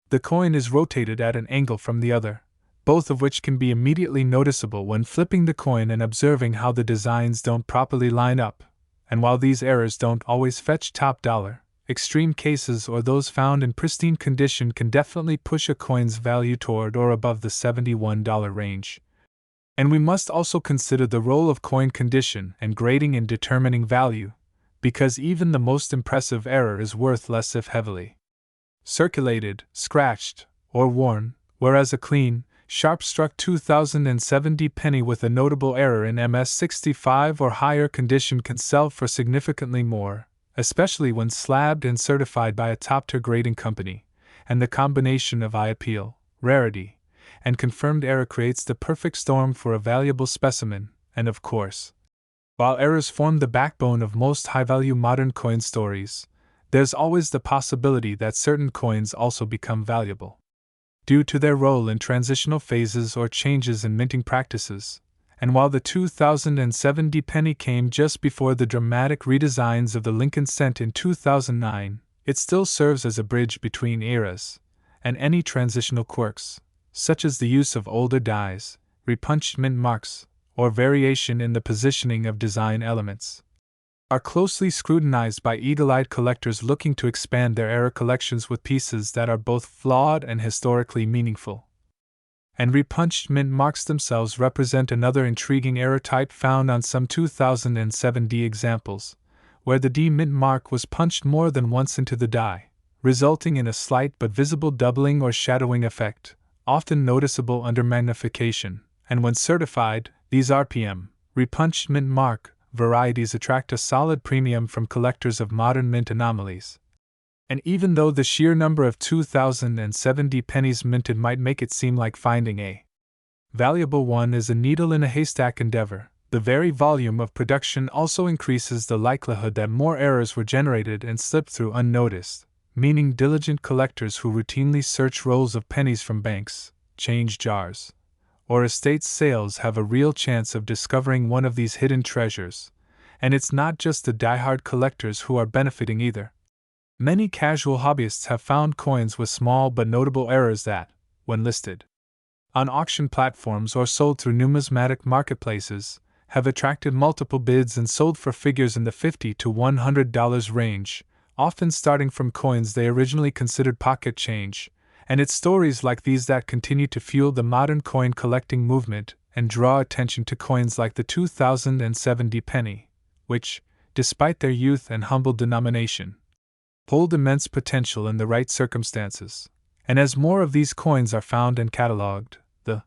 the coin is rotated at an angle from the other, both of which can be immediately noticeable when flipping the coin and observing how the designs don't properly line up. And while these errors don't always fetch top dollar, extreme cases or those found in pristine condition can definitely push a coin's value toward or above the $71 range. And we must also consider the role of coin condition and grading in determining value, because even the most impressive error is worth less if heavily circulated, scratched, or worn, whereas a clean, sharp-struck 2070 penny with a notable error in MS65 or higher condition can sell for significantly more, especially when slabbed and certified by a top-tier grading company, and the combination of eye appeal, rarity, and confirmed error creates the perfect storm for a valuable specimen. And of course, while errors form the backbone of most high-value modern coin stories, there's always the possibility that certain coins also become valuable due to their role in transitional phases or changes in minting practices. And while the 2070 penny came just before the dramatic redesigns of the Lincoln cent in 2009, it still serves as a bridge between eras, and any transitional quirks, such as the use of older dies, repunched mint marks, or variation in the positioning of design elements, are closely scrutinized by eagle-eyed collectors looking to expand their era collections with pieces that are both flawed and historically meaningful. And repunched mint marks themselves represent another intriguing error type found on some 2007D examples, where the D mint mark was punched more than once into the die, resulting in a slight but visible doubling or shadowing effect, often noticeable under magnification. And when certified, these RPM, repunched mint mark, varieties attract a solid premium from collectors of modern mint anomalies. And even though the sheer number of 2070 pennies minted might make it seem like finding a valuable one is a needle in a haystack endeavor, the very volume of production also increases the likelihood that more errors were generated and slipped through unnoticed, meaning diligent collectors who routinely search rolls of pennies from banks, change jars, or estate sales have a real chance of discovering one of these hidden treasures. And it's not just the die-hard collectors who are benefiting either. Many casual hobbyists have found coins with small but notable errors that, when listed on auction platforms or sold through numismatic marketplaces, have attracted multiple bids and sold for figures in the $50 to $100 range, often starting from coins they originally considered pocket change. And it's stories like these that continue to fuel the modern coin collecting movement and draw attention to coins like the 2007 penny, which, despite their youth and humble denomination, hold immense potential in the right circumstances. And as more of these coins are found and cataloged, the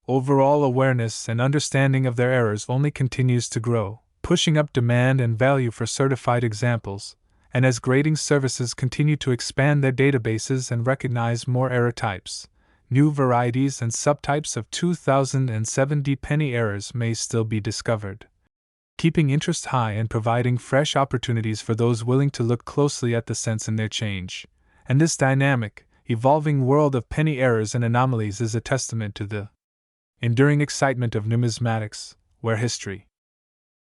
overall awareness and understanding of their errors only continues to grow, pushing up demand and value for certified examples. And as grading services continue to expand their databases and recognize more error types, new varieties and subtypes of 2007 penny errors may still be discovered, keeping interest high and providing fresh opportunities for those willing to look closely at the sense in their change. And this dynamic, evolving world of penny errors and anomalies is a testament to the enduring excitement of numismatics, where history,